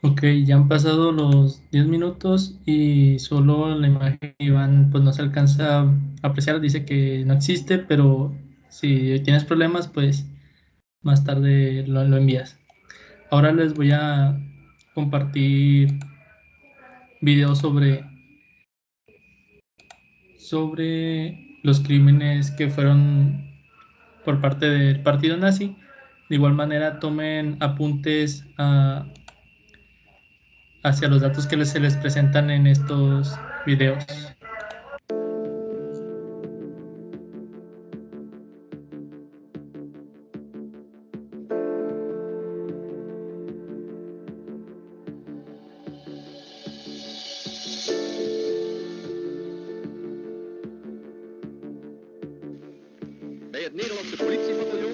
A: Ok, ya han pasado los 10 minutos y solo la imagen de Iván pues no se alcanza a apreciar, dice que no existe, pero si tienes problemas pues más tarde lo envías. Ahora les voy a compartir videos sobre los crímenes que fueron por parte del partido nazi. De igual manera tomen apuntes hacia los datos que se les presentan en estos videos.
D: Bij het Nederlandse politiebataljon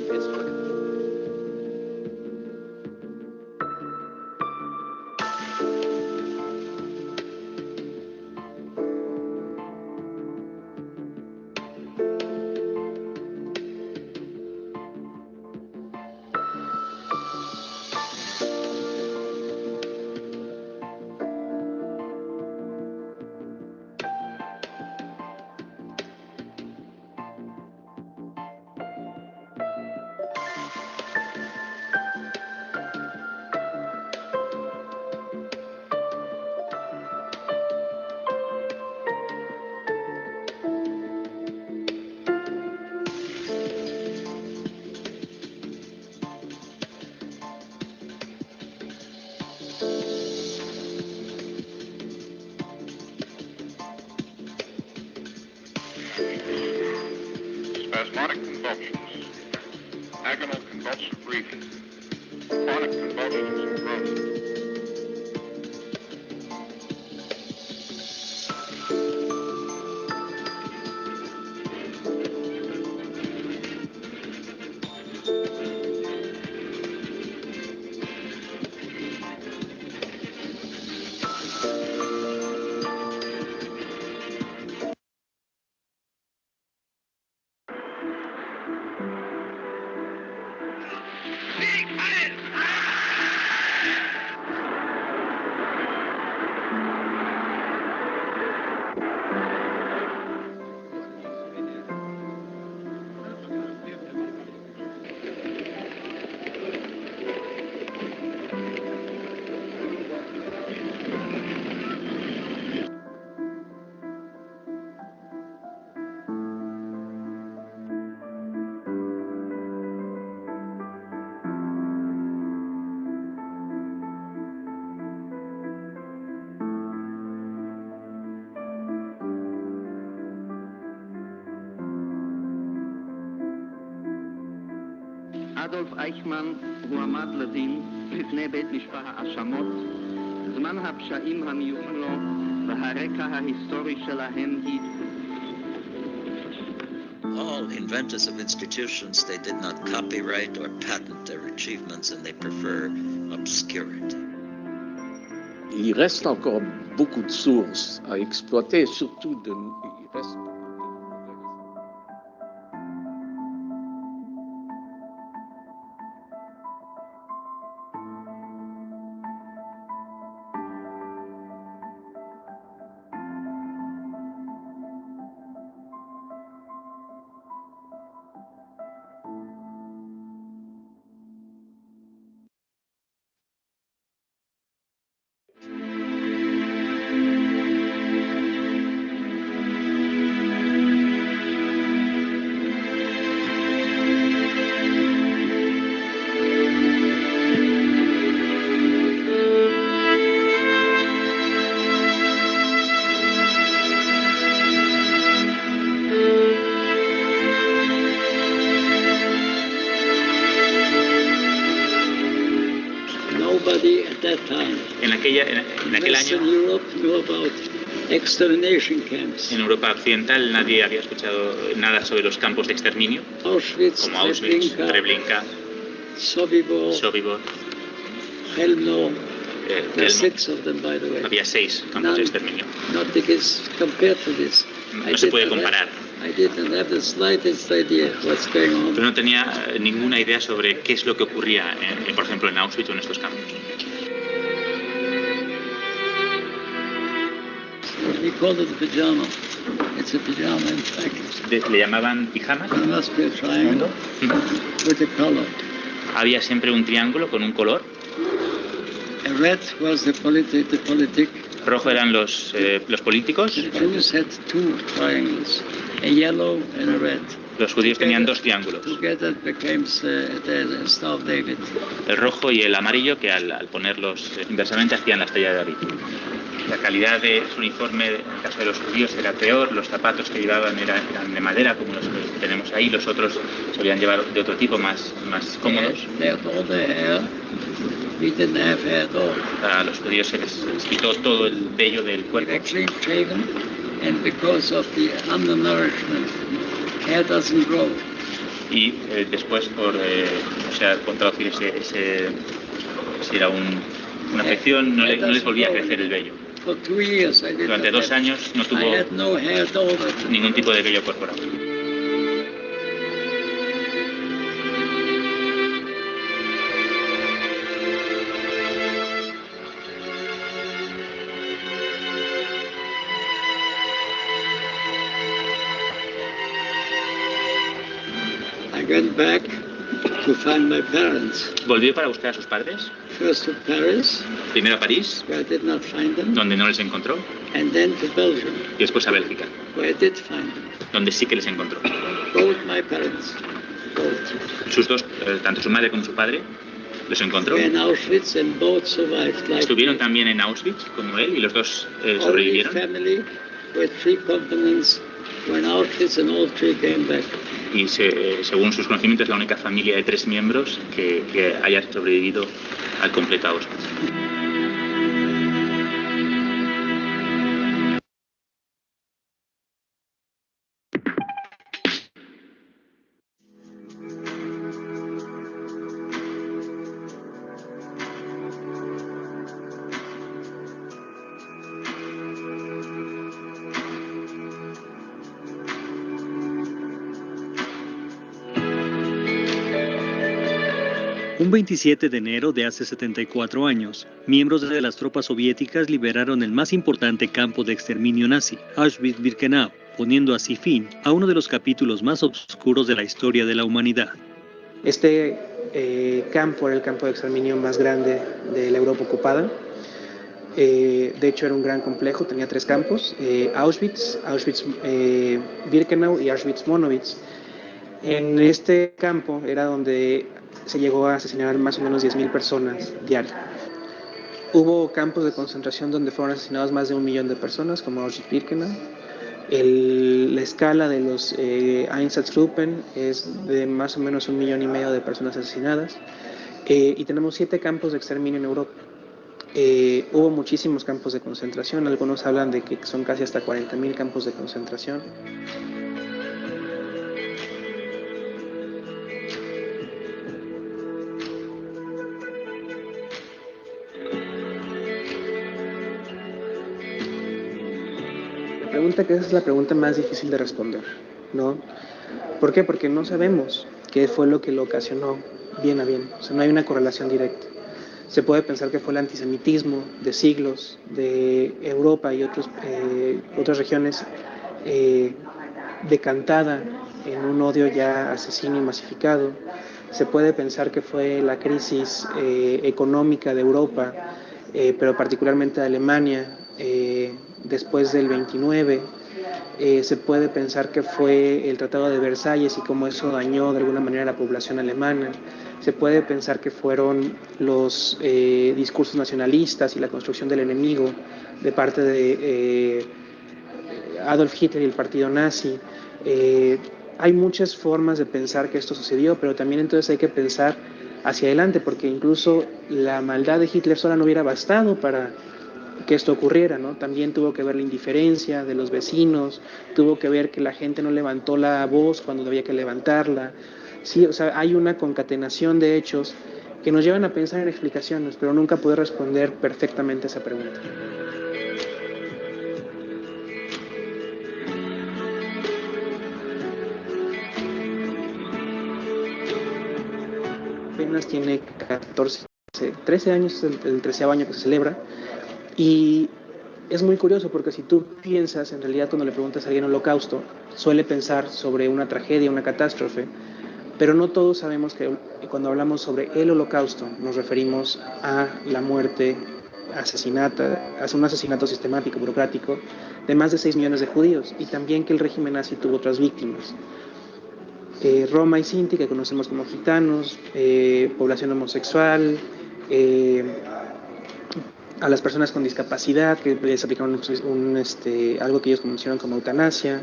D: is
E: spasmodic convulsions, agonal convulsive breathing, chronic convulsions and groaning.
F: אדולף אייכמן הועמד לדין לפני בית משפט האשמות, זמן הפשעים המיוחדים לו והרקע ההיסטורי שלהם היא.
G: All inventors of institutions, they did not copyright or patent their achievements, and they prefer obscurity.
H: Il reste encore beaucoup de sources à exploiter, surtout il reste...
I: En aquel año, en Europa Occidental, nadie había escuchado nada sobre los campos de exterminio, como Auschwitz, Treblinka, Sobibor, Chelmno. Había 6 campos de exterminio. No se puede comparar. Pero no tenía ninguna idea sobre qué es lo que ocurría, por ejemplo, en Auschwitz o en estos campos.
J: We call it pajama. It's a pajama, in fact.
I: ¿Le llamaban pijamas?
J: There must be a triangle with a color.
I: Había siempre un triángulo con un color.
J: Red was the politic.
I: Rojo eran los políticos.
J: The Jews had two triangles, a yellow and a red.
I: Los judíos tenían dos triángulos.
J: Together became the Star of David.
I: El rojo y el amarillo, que al ponerlos inversamente hacían la estrella de David. La calidad de su uniforme, en el caso de los judíos, era peor. Los zapatos que llevaban eran de madera, como los que tenemos ahí. Los otros solían llevar de otro tipo, más cómodos. A los judíos se les quitó todo el vello del cuerpo. Y después, por traducir si era una afección, no les volvía a crecer el vello. Durante 2 años no tuvo ningún tipo de vello corporal.
J: I went back to find my parents.
I: ¿Volvió para buscar a sus padres?
J: First to Paris.
I: Primero a París,
J: where I did not find them.
I: Donde no les encontró.
J: And then to Belgium.
I: Y después a Bélgica,
J: where I did find them.
I: Donde sí que les encontró.
J: Both my parents. Both.
I: Sus dos, tanto su madre como su padre, los encontró.
J: In Auschwitz and both survived.
I: Estuvieron también en Auschwitz, como él, y los dos sobrevivieron.
J: Only family with 3 components went Auschwitz and all 3 came back.
I: Y según sus conocimientos, la única familia de 3 miembros que haya sobrevivido al completo Auschwitz.
K: Un 27 de enero de hace 74 años, miembros de las tropas soviéticas liberaron el más importante campo de exterminio nazi, Auschwitz-Birkenau, poniendo así fin a uno de los capítulos más oscuros de la historia de la humanidad.
L: Este campo era el campo de exterminio más grande de la Europa ocupada. De hecho, era un gran complejo, tenía 3 campos, Auschwitz, Birkenau y Auschwitz-Monowitz. En este campo era donde se llegó a asesinar más o menos 10.000 personas diarias. Hubo campos de concentración donde fueron asesinados más de 1 millón de personas, como Auschwitz-Birkenau. La escala de los Einsatzgruppen es de más o menos 1,5 millones de personas asesinadas. Y tenemos 7 campos de exterminio en Europa. Hubo muchísimos campos de concentración, algunos hablan de que son casi hasta 40.000 campos de concentración. La pregunta que esa es la pregunta más difícil de responder, ¿no? ¿Por qué? Porque no sabemos qué fue lo que lo ocasionó bien a bien, o sea, no hay una correlación directa. Se puede pensar que fue el antisemitismo de siglos de Europa y otras regiones decantada en un odio ya asesino y masificado. Se puede pensar que fue la crisis económica de Europa, pero particularmente de Alemania, después del 29. Se puede pensar que fue el Tratado de Versalles y cómo eso dañó de alguna manera a la población alemana. Se puede pensar que fueron los discursos nacionalistas y la construcción del enemigo de parte de Adolf Hitler y el partido nazi. Hay muchas formas de pensar que esto sucedió, pero también entonces hay que pensar hacia adelante, porque incluso la maldad de Hitler sola no hubiera bastado para que esto ocurriera, ¿no? También tuvo que ver la indiferencia de los vecinos, tuvo que ver que la gente no levantó la voz cuando había que levantarla. Sí, o sea, hay una concatenación de hechos que nos llevan a pensar en explicaciones, pero nunca poder responder perfectamente a esa pregunta. Apenas tiene 13 años, el 13º año que se celebra, y es muy curioso porque si tú piensas, en realidad cuando le preguntas a alguien holocausto, suele pensar sobre una tragedia, una catástrofe, pero no todos sabemos que cuando hablamos sobre el holocausto nos referimos a la muerte, a un asesinato sistemático, burocrático, de más de 6 millones de judíos, y también que el régimen nazi tuvo otras víctimas. Roma y Sinti, que conocemos como gitanos, población homosexual, a las personas con discapacidad, que les aplicaron algo que ellos mencionan como eutanasia,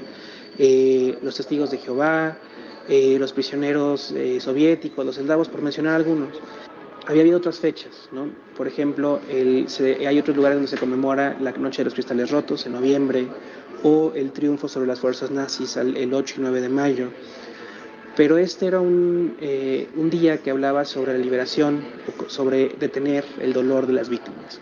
L: los testigos de Jehová, los prisioneros soviéticos, los eslavos, por mencionar algunos. Había habido otras fechas, ¿no? Por ejemplo, hay otros lugares donde se conmemora la Noche de los Cristales Rotos, en noviembre, o el triunfo sobre las fuerzas nazis el 8 y 9 de mayo. Pero este era un día que hablaba sobre la liberación, sobre detener el dolor de las víctimas.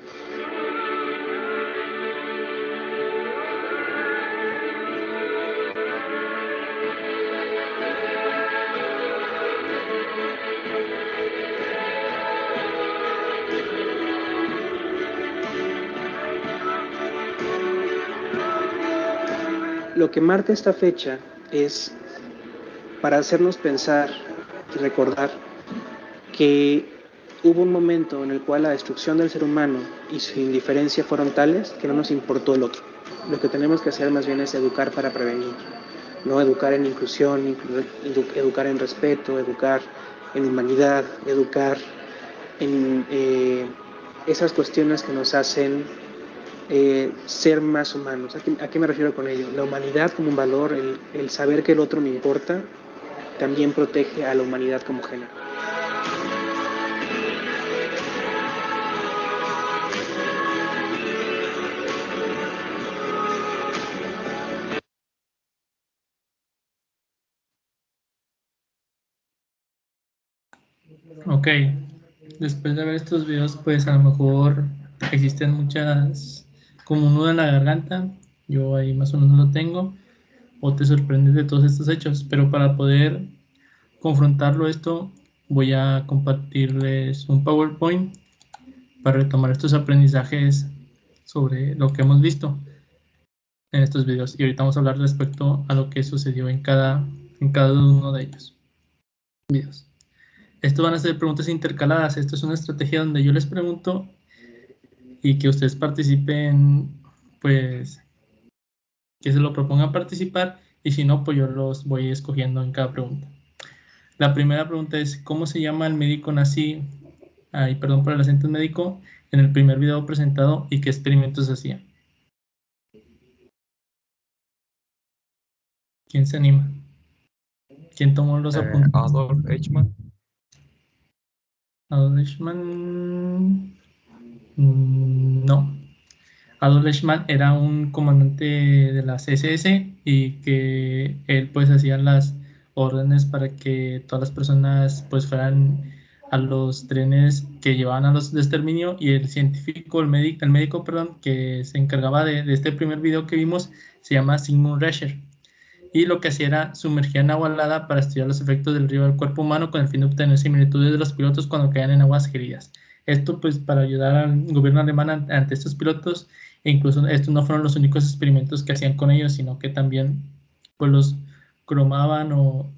L: Lo que marca esta fecha es para hacernos pensar y recordar que hubo un momento en el cual la destrucción del ser humano y su indiferencia fueron tales que no nos importó el otro. Lo que tenemos que hacer más bien es educar para prevenir, ¿no? Educar en inclusión, educar en respeto, educar en humanidad, educar en esas cuestiones que nos hacen ser más humanos. ¿A qué me refiero con ello? La humanidad como un valor, el saber que el otro me importa, también protege a la humanidad como género.
A: Ok, después de ver estos videos, pues a lo mejor existen muchas, como un nudo en la garganta, yo ahí más o menos lo tengo, o te sorprendes de todos estos hechos, pero para poder confrontarlo esto, voy a compartirles un PowerPoint para retomar estos aprendizajes sobre lo que hemos visto en estos videos, y ahorita vamos a hablar respecto a lo que sucedió en cada uno de ellos videos. Esto van a ser preguntas intercaladas. Esto es una estrategia donde yo les pregunto y que ustedes participen, pues, que se lo propongan participar, y si no, pues yo los voy escogiendo en cada pregunta. La primera pregunta es, ¿cómo se llama el médico nazi, perdón por el acento médico, en el primer video presentado y qué experimentos hacía? ¿Quién se anima? ¿Quién tomó los apuntes?
B: Adolf Eichmann.
A: Adolf Eichmann. No. Adolf Eichmann era un comandante de las SS y que él pues hacía las órdenes para que todas las personas pues fueran a los trenes que llevaban a los de exterminio, y el científico, el médico, que se encargaba de este primer video que vimos se llama Sigmund Rescher, y lo que hacía era sumergir en agua helada para estudiar los efectos del río al cuerpo humano con el fin de obtener similitudes de los pilotos cuando caían en aguas gélidas. Esto pues para ayudar al gobierno alemán ante estos pilotos, e incluso estos no fueron los únicos experimentos que hacían con ellos, sino que también pues los cromaban o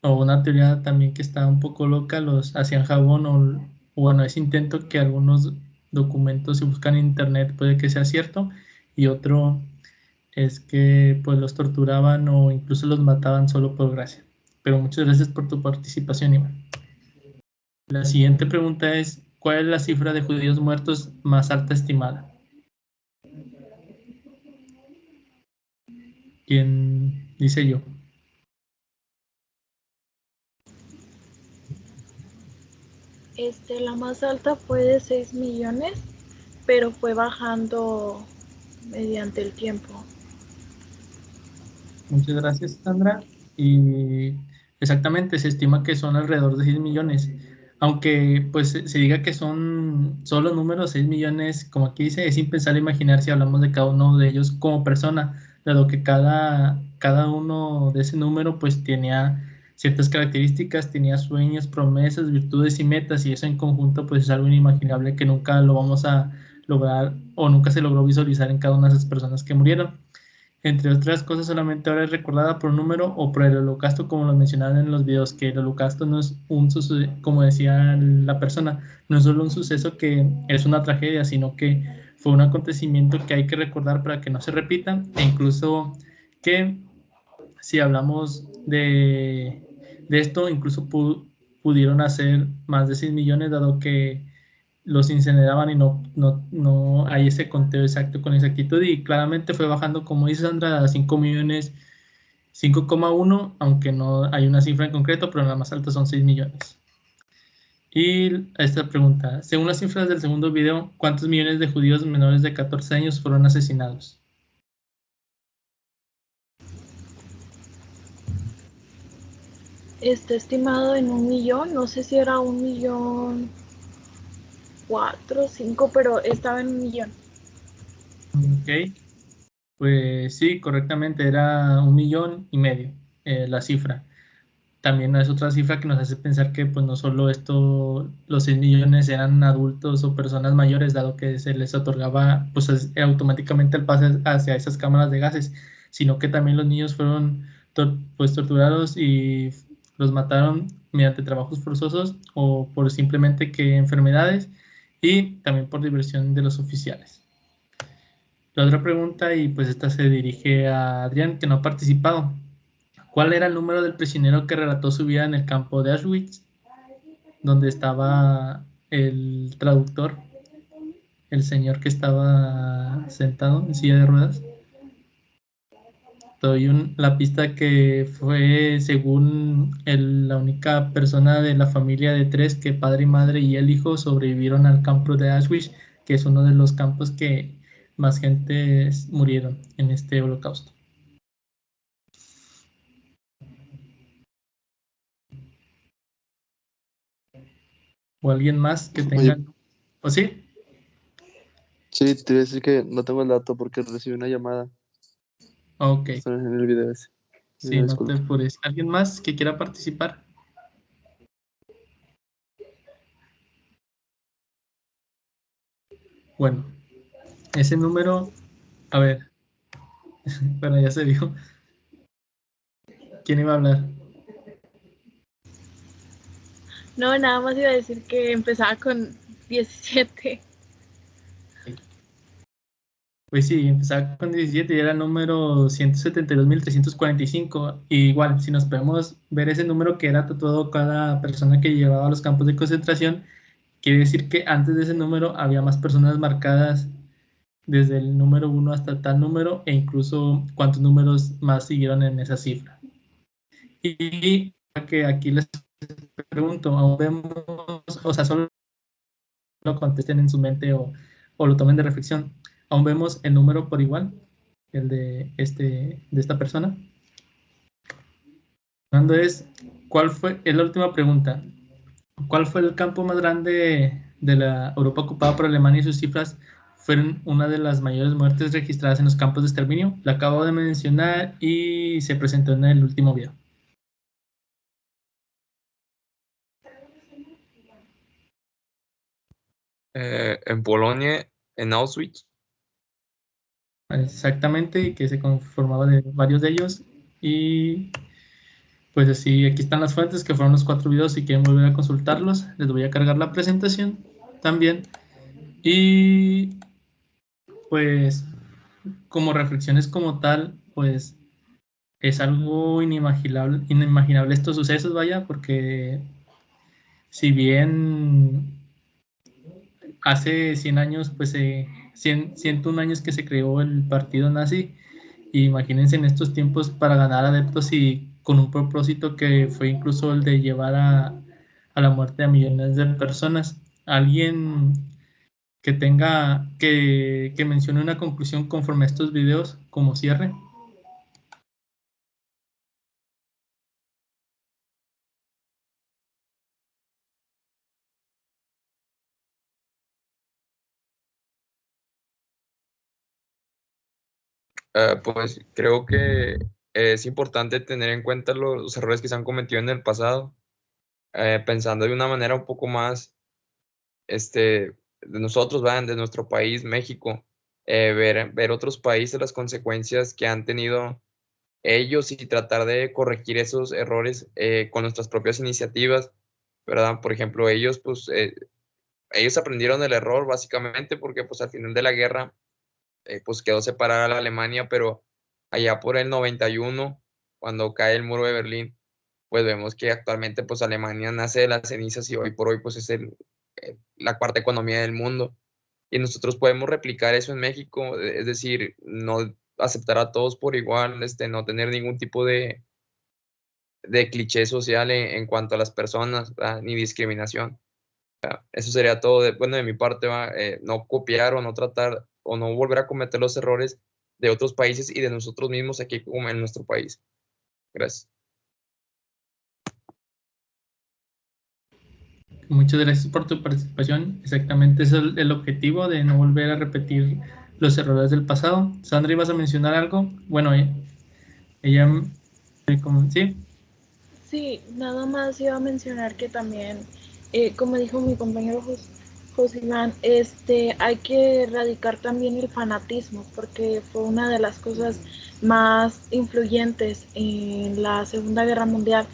A: una teoría también que está un poco loca, los hacían jabón o bueno, ese intento que algunos documentos, si buscan en internet, puede que sea cierto, y otro es que pues los torturaban o incluso los mataban solo por gracia. Pero muchas gracias por tu participación, Iván. La siguiente pregunta es, ¿cuál es la cifra de judíos muertos más alta estimada? ¿Quién dice yo?
M: La más alta fue de 6 millones, pero fue bajando mediante el tiempo.
A: Muchas gracias, Sandra. Y exactamente, se estima que son alrededor de 6 millones. Aunque pues se diga que son solo números, 6 millones, como aquí dice, es impensable imaginar si hablamos de cada uno de ellos como persona, dado que cada uno de ese número pues tenía ciertas características, tenía sueños, promesas, virtudes y metas, y eso en conjunto pues es algo inimaginable que nunca lo vamos a lograr o nunca se logró visualizar en cada una de esas personas que murieron. Entre otras cosas, solamente ahora es recordada por un número o por el holocausto, como lo mencionaban en los videos, que el holocausto no es un suceso, como decía la persona, no es solo un suceso que es una tragedia, sino que fue un acontecimiento que hay que recordar para que no se repita, e incluso que si hablamos de esto, incluso pudieron hacer más de 6 millones, dado que los incineraban y no hay ese conteo exacto con exactitud, y claramente fue bajando, como dice Sandra, a 5 millones, 5,1, aunque no hay una cifra en concreto, pero la más alta son 6 millones. Y esta pregunta, según las cifras del segundo video, ¿cuántos millones de judíos menores de 14 años fueron asesinados?
M: Está estimado en 1 millón, no sé si era 1,400,000, 5, pero estaba en 1 millón.
A: Ok, pues sí, correctamente, era 1,5 millones la cifra. También es otra cifra que nos hace pensar que pues no solo esto, los 6 millones eran adultos o personas mayores, dado que se les otorgaba pues automáticamente el pase hacia esas cámaras de gases, sino que también los niños fueron pues torturados y los mataron mediante trabajos forzosos o por simplemente que enfermedades, y también por diversión de los oficiales. La otra pregunta, y pues esta se dirige a Adrián, que no ha participado. ¿Cuál era el número del prisionero que relató su vida en el campo de Auschwitz, donde estaba el traductor, el señor que estaba sentado en silla de ruedas? Doy la pista que fue, según la única persona de la familia de 3, que padre y madre y el hijo sobrevivieron al campo de Auschwitz, que es uno de los campos que más gente murieron en este holocausto. ¿O alguien más que tenga?
C: Oye.
A: ¿O sí?
C: Sí, te iba a decir que no tengo el dato porque recibí una llamada.
A: Ok.
C: Está en el video ese.
A: Sí, no te apures. ¿Alguien más que quiera participar? Bueno, ese número, a ver, bueno, ya se vio. ¿Quién iba a hablar?
M: No, nada más iba a decir que empezaba con 17.
A: Pues sí, empezaba con 17 y era el número 172.345. Y igual, si nos podemos ver ese número que era tatuado cada persona que llevaba a los campos de concentración, quiere decir que antes de ese número había más personas marcadas desde el número 1 hasta tal número, e incluso cuántos números más siguieron en esa cifra. Y que aquí les pregunto, aún vemos, o sea, solo lo contesten en su mente o lo tomen de reflexión, aún vemos el número por igual, el de esta persona. Fernando, es la última pregunta. ¿Cuál fue el campo más grande de la Europa ocupada por Alemania, y sus cifras fueron una de las mayores muertes registradas en los campos de exterminio? La acabo de mencionar y se presentó en el último video.
B: En Polonia, en Auschwitz.
A: Exactamente, y que se conformaba de varios de ellos. Y pues así, aquí están las fuentes, que fueron los 4 videos. Si quieren volver a consultarlos, les voy a cargar la presentación también. Y pues como reflexiones como tal, pues es algo inimaginable estos sucesos, vaya, porque si bien hace 100 años, pues 101 años que se creó el partido nazi, imagínense en estos tiempos para ganar adeptos y con un propósito que fue incluso el de llevar a la muerte a millones de personas. Alguien que que mencione una conclusión conforme a estos videos como cierre.
B: Pues creo que es importante tener en cuenta los errores que se han cometido en el pasado, pensando de una manera un poco más nosotros, ¿verdad? De nuestro país, México, ver otros países, las consecuencias que han tenido ellos y tratar de corregir esos errores con nuestras propias iniciativas, ¿verdad? Por ejemplo, ellos, pues, ellos aprendieron el error básicamente porque, pues, al final de la guerra, pues, quedó separada la Alemania, pero allá por el 91, cuando cae el muro de Berlín, pues vemos que actualmente, pues, Alemania nace de las cenizas y hoy por hoy, pues, es la cuarta economía del mundo. Y nosotros podemos replicar eso en México, es decir, no aceptar a todos por igual, no tener ningún tipo de cliché social en cuanto a las personas, ¿verdad? Ni discriminación. Eso sería todo, bueno, de mi parte, ¿va? No copiar o no tratar o no volver a cometer los errores de otros países y de nosotros mismos aquí como en nuestro país. Gracias.
A: Muchas gracias por tu participación. Exactamente, ese es el objetivo de no volver a repetir los errores del pasado. Sandra, ¿ibas a mencionar algo? Bueno, ella ¿sí?
M: Sí, nada más iba a mencionar que también, como dijo mi compañero José Iván, hay que erradicar también el fanatismo, porque fue una de las cosas más influyentes en la Segunda Guerra Mundial.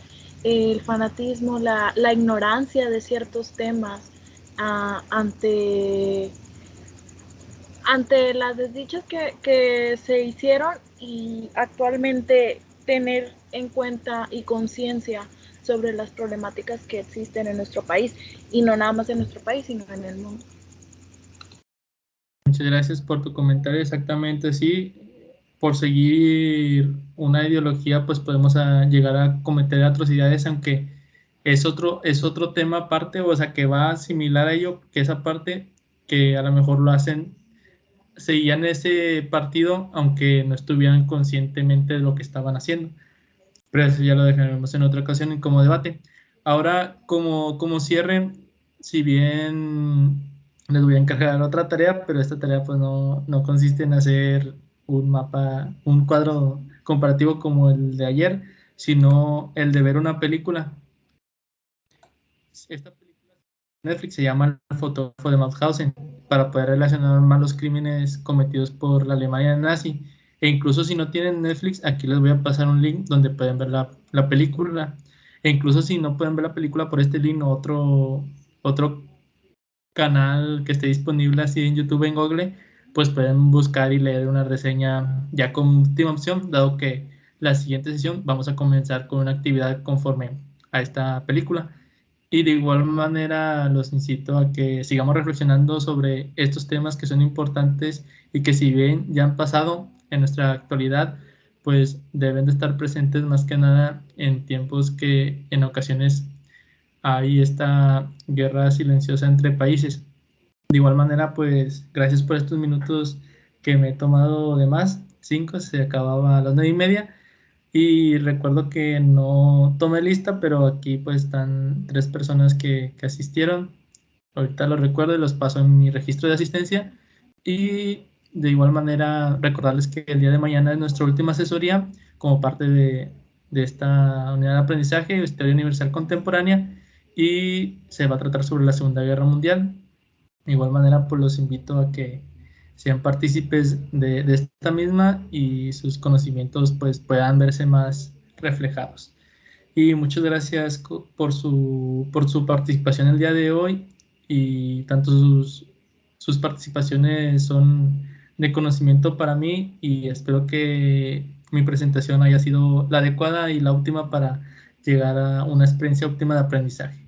M: El fanatismo, la ignorancia de ciertos temas ante las desdichas que se hicieron, y actualmente tener en cuenta y conciencia sobre las problemáticas que existen en nuestro país, y no nada más en nuestro país, sino en el mundo.
A: Muchas gracias por tu comentario. Exactamente, sí. Por seguir una ideología, pues podemos llegar a cometer atrocidades, aunque es otro tema aparte, o sea, que va similar a ello, que esa parte que a lo mejor lo hacen, seguían ese partido, aunque no estuvieran conscientemente de lo que estaban haciendo. Pero eso ya lo dejaremos en otra ocasión como debate. Ahora, como cierre, si bien les voy a encargar otra tarea, pero esta tarea pues no consiste en hacer un mapa, un cuadro comparativo como el de ayer, sino el de ver una película. Esta película de Netflix se llama El fotógrafo de Mauthausen, para poder relacionar más los crímenes cometidos por la Alemania nazi. E incluso si no tienen Netflix, aquí les voy a pasar un link donde pueden ver la película. E incluso si no pueden ver la película por este link o otro canal que esté disponible así en YouTube, en Google, pues pueden buscar y leer una reseña ya como última opción, dado que la siguiente sesión vamos a comenzar con una actividad conforme a esta película. Y de igual manera los incito a que sigamos reflexionando sobre estos temas que son importantes y que, si bien ya han pasado en nuestra actualidad, pues deben de estar presentes más que nada en tiempos que en ocasiones hay esta guerra silenciosa entre países. De igual manera, pues gracias por estos minutos que me he tomado de más. 5, se acababa a las 9:30. Y recuerdo que no tomé lista, pero aquí pues están 3 personas que asistieron. Ahorita los recuerdo y los paso en mi registro de asistencia. Y de igual manera recordarles que el día de mañana es nuestra última asesoría como parte de esta unidad de aprendizaje, Historia Universal Contemporánea, y se va a tratar sobre la Segunda Guerra Mundial. De igual manera, pues los invito a que sean partícipes de esta misma y sus conocimientos pues puedan verse más reflejados. Y muchas gracias por su participación el día de hoy, y tanto sus participaciones son de conocimiento para mí, y espero que mi presentación haya sido la adecuada y la óptima para llegar a una experiencia óptima de aprendizaje.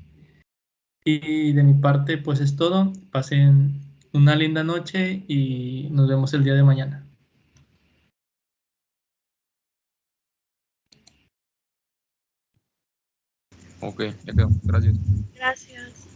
A: Y de mi parte, pues es todo. Pasen una linda noche y nos vemos el día de mañana.
B: Ok, ya quedó. Gracias.
M: Gracias.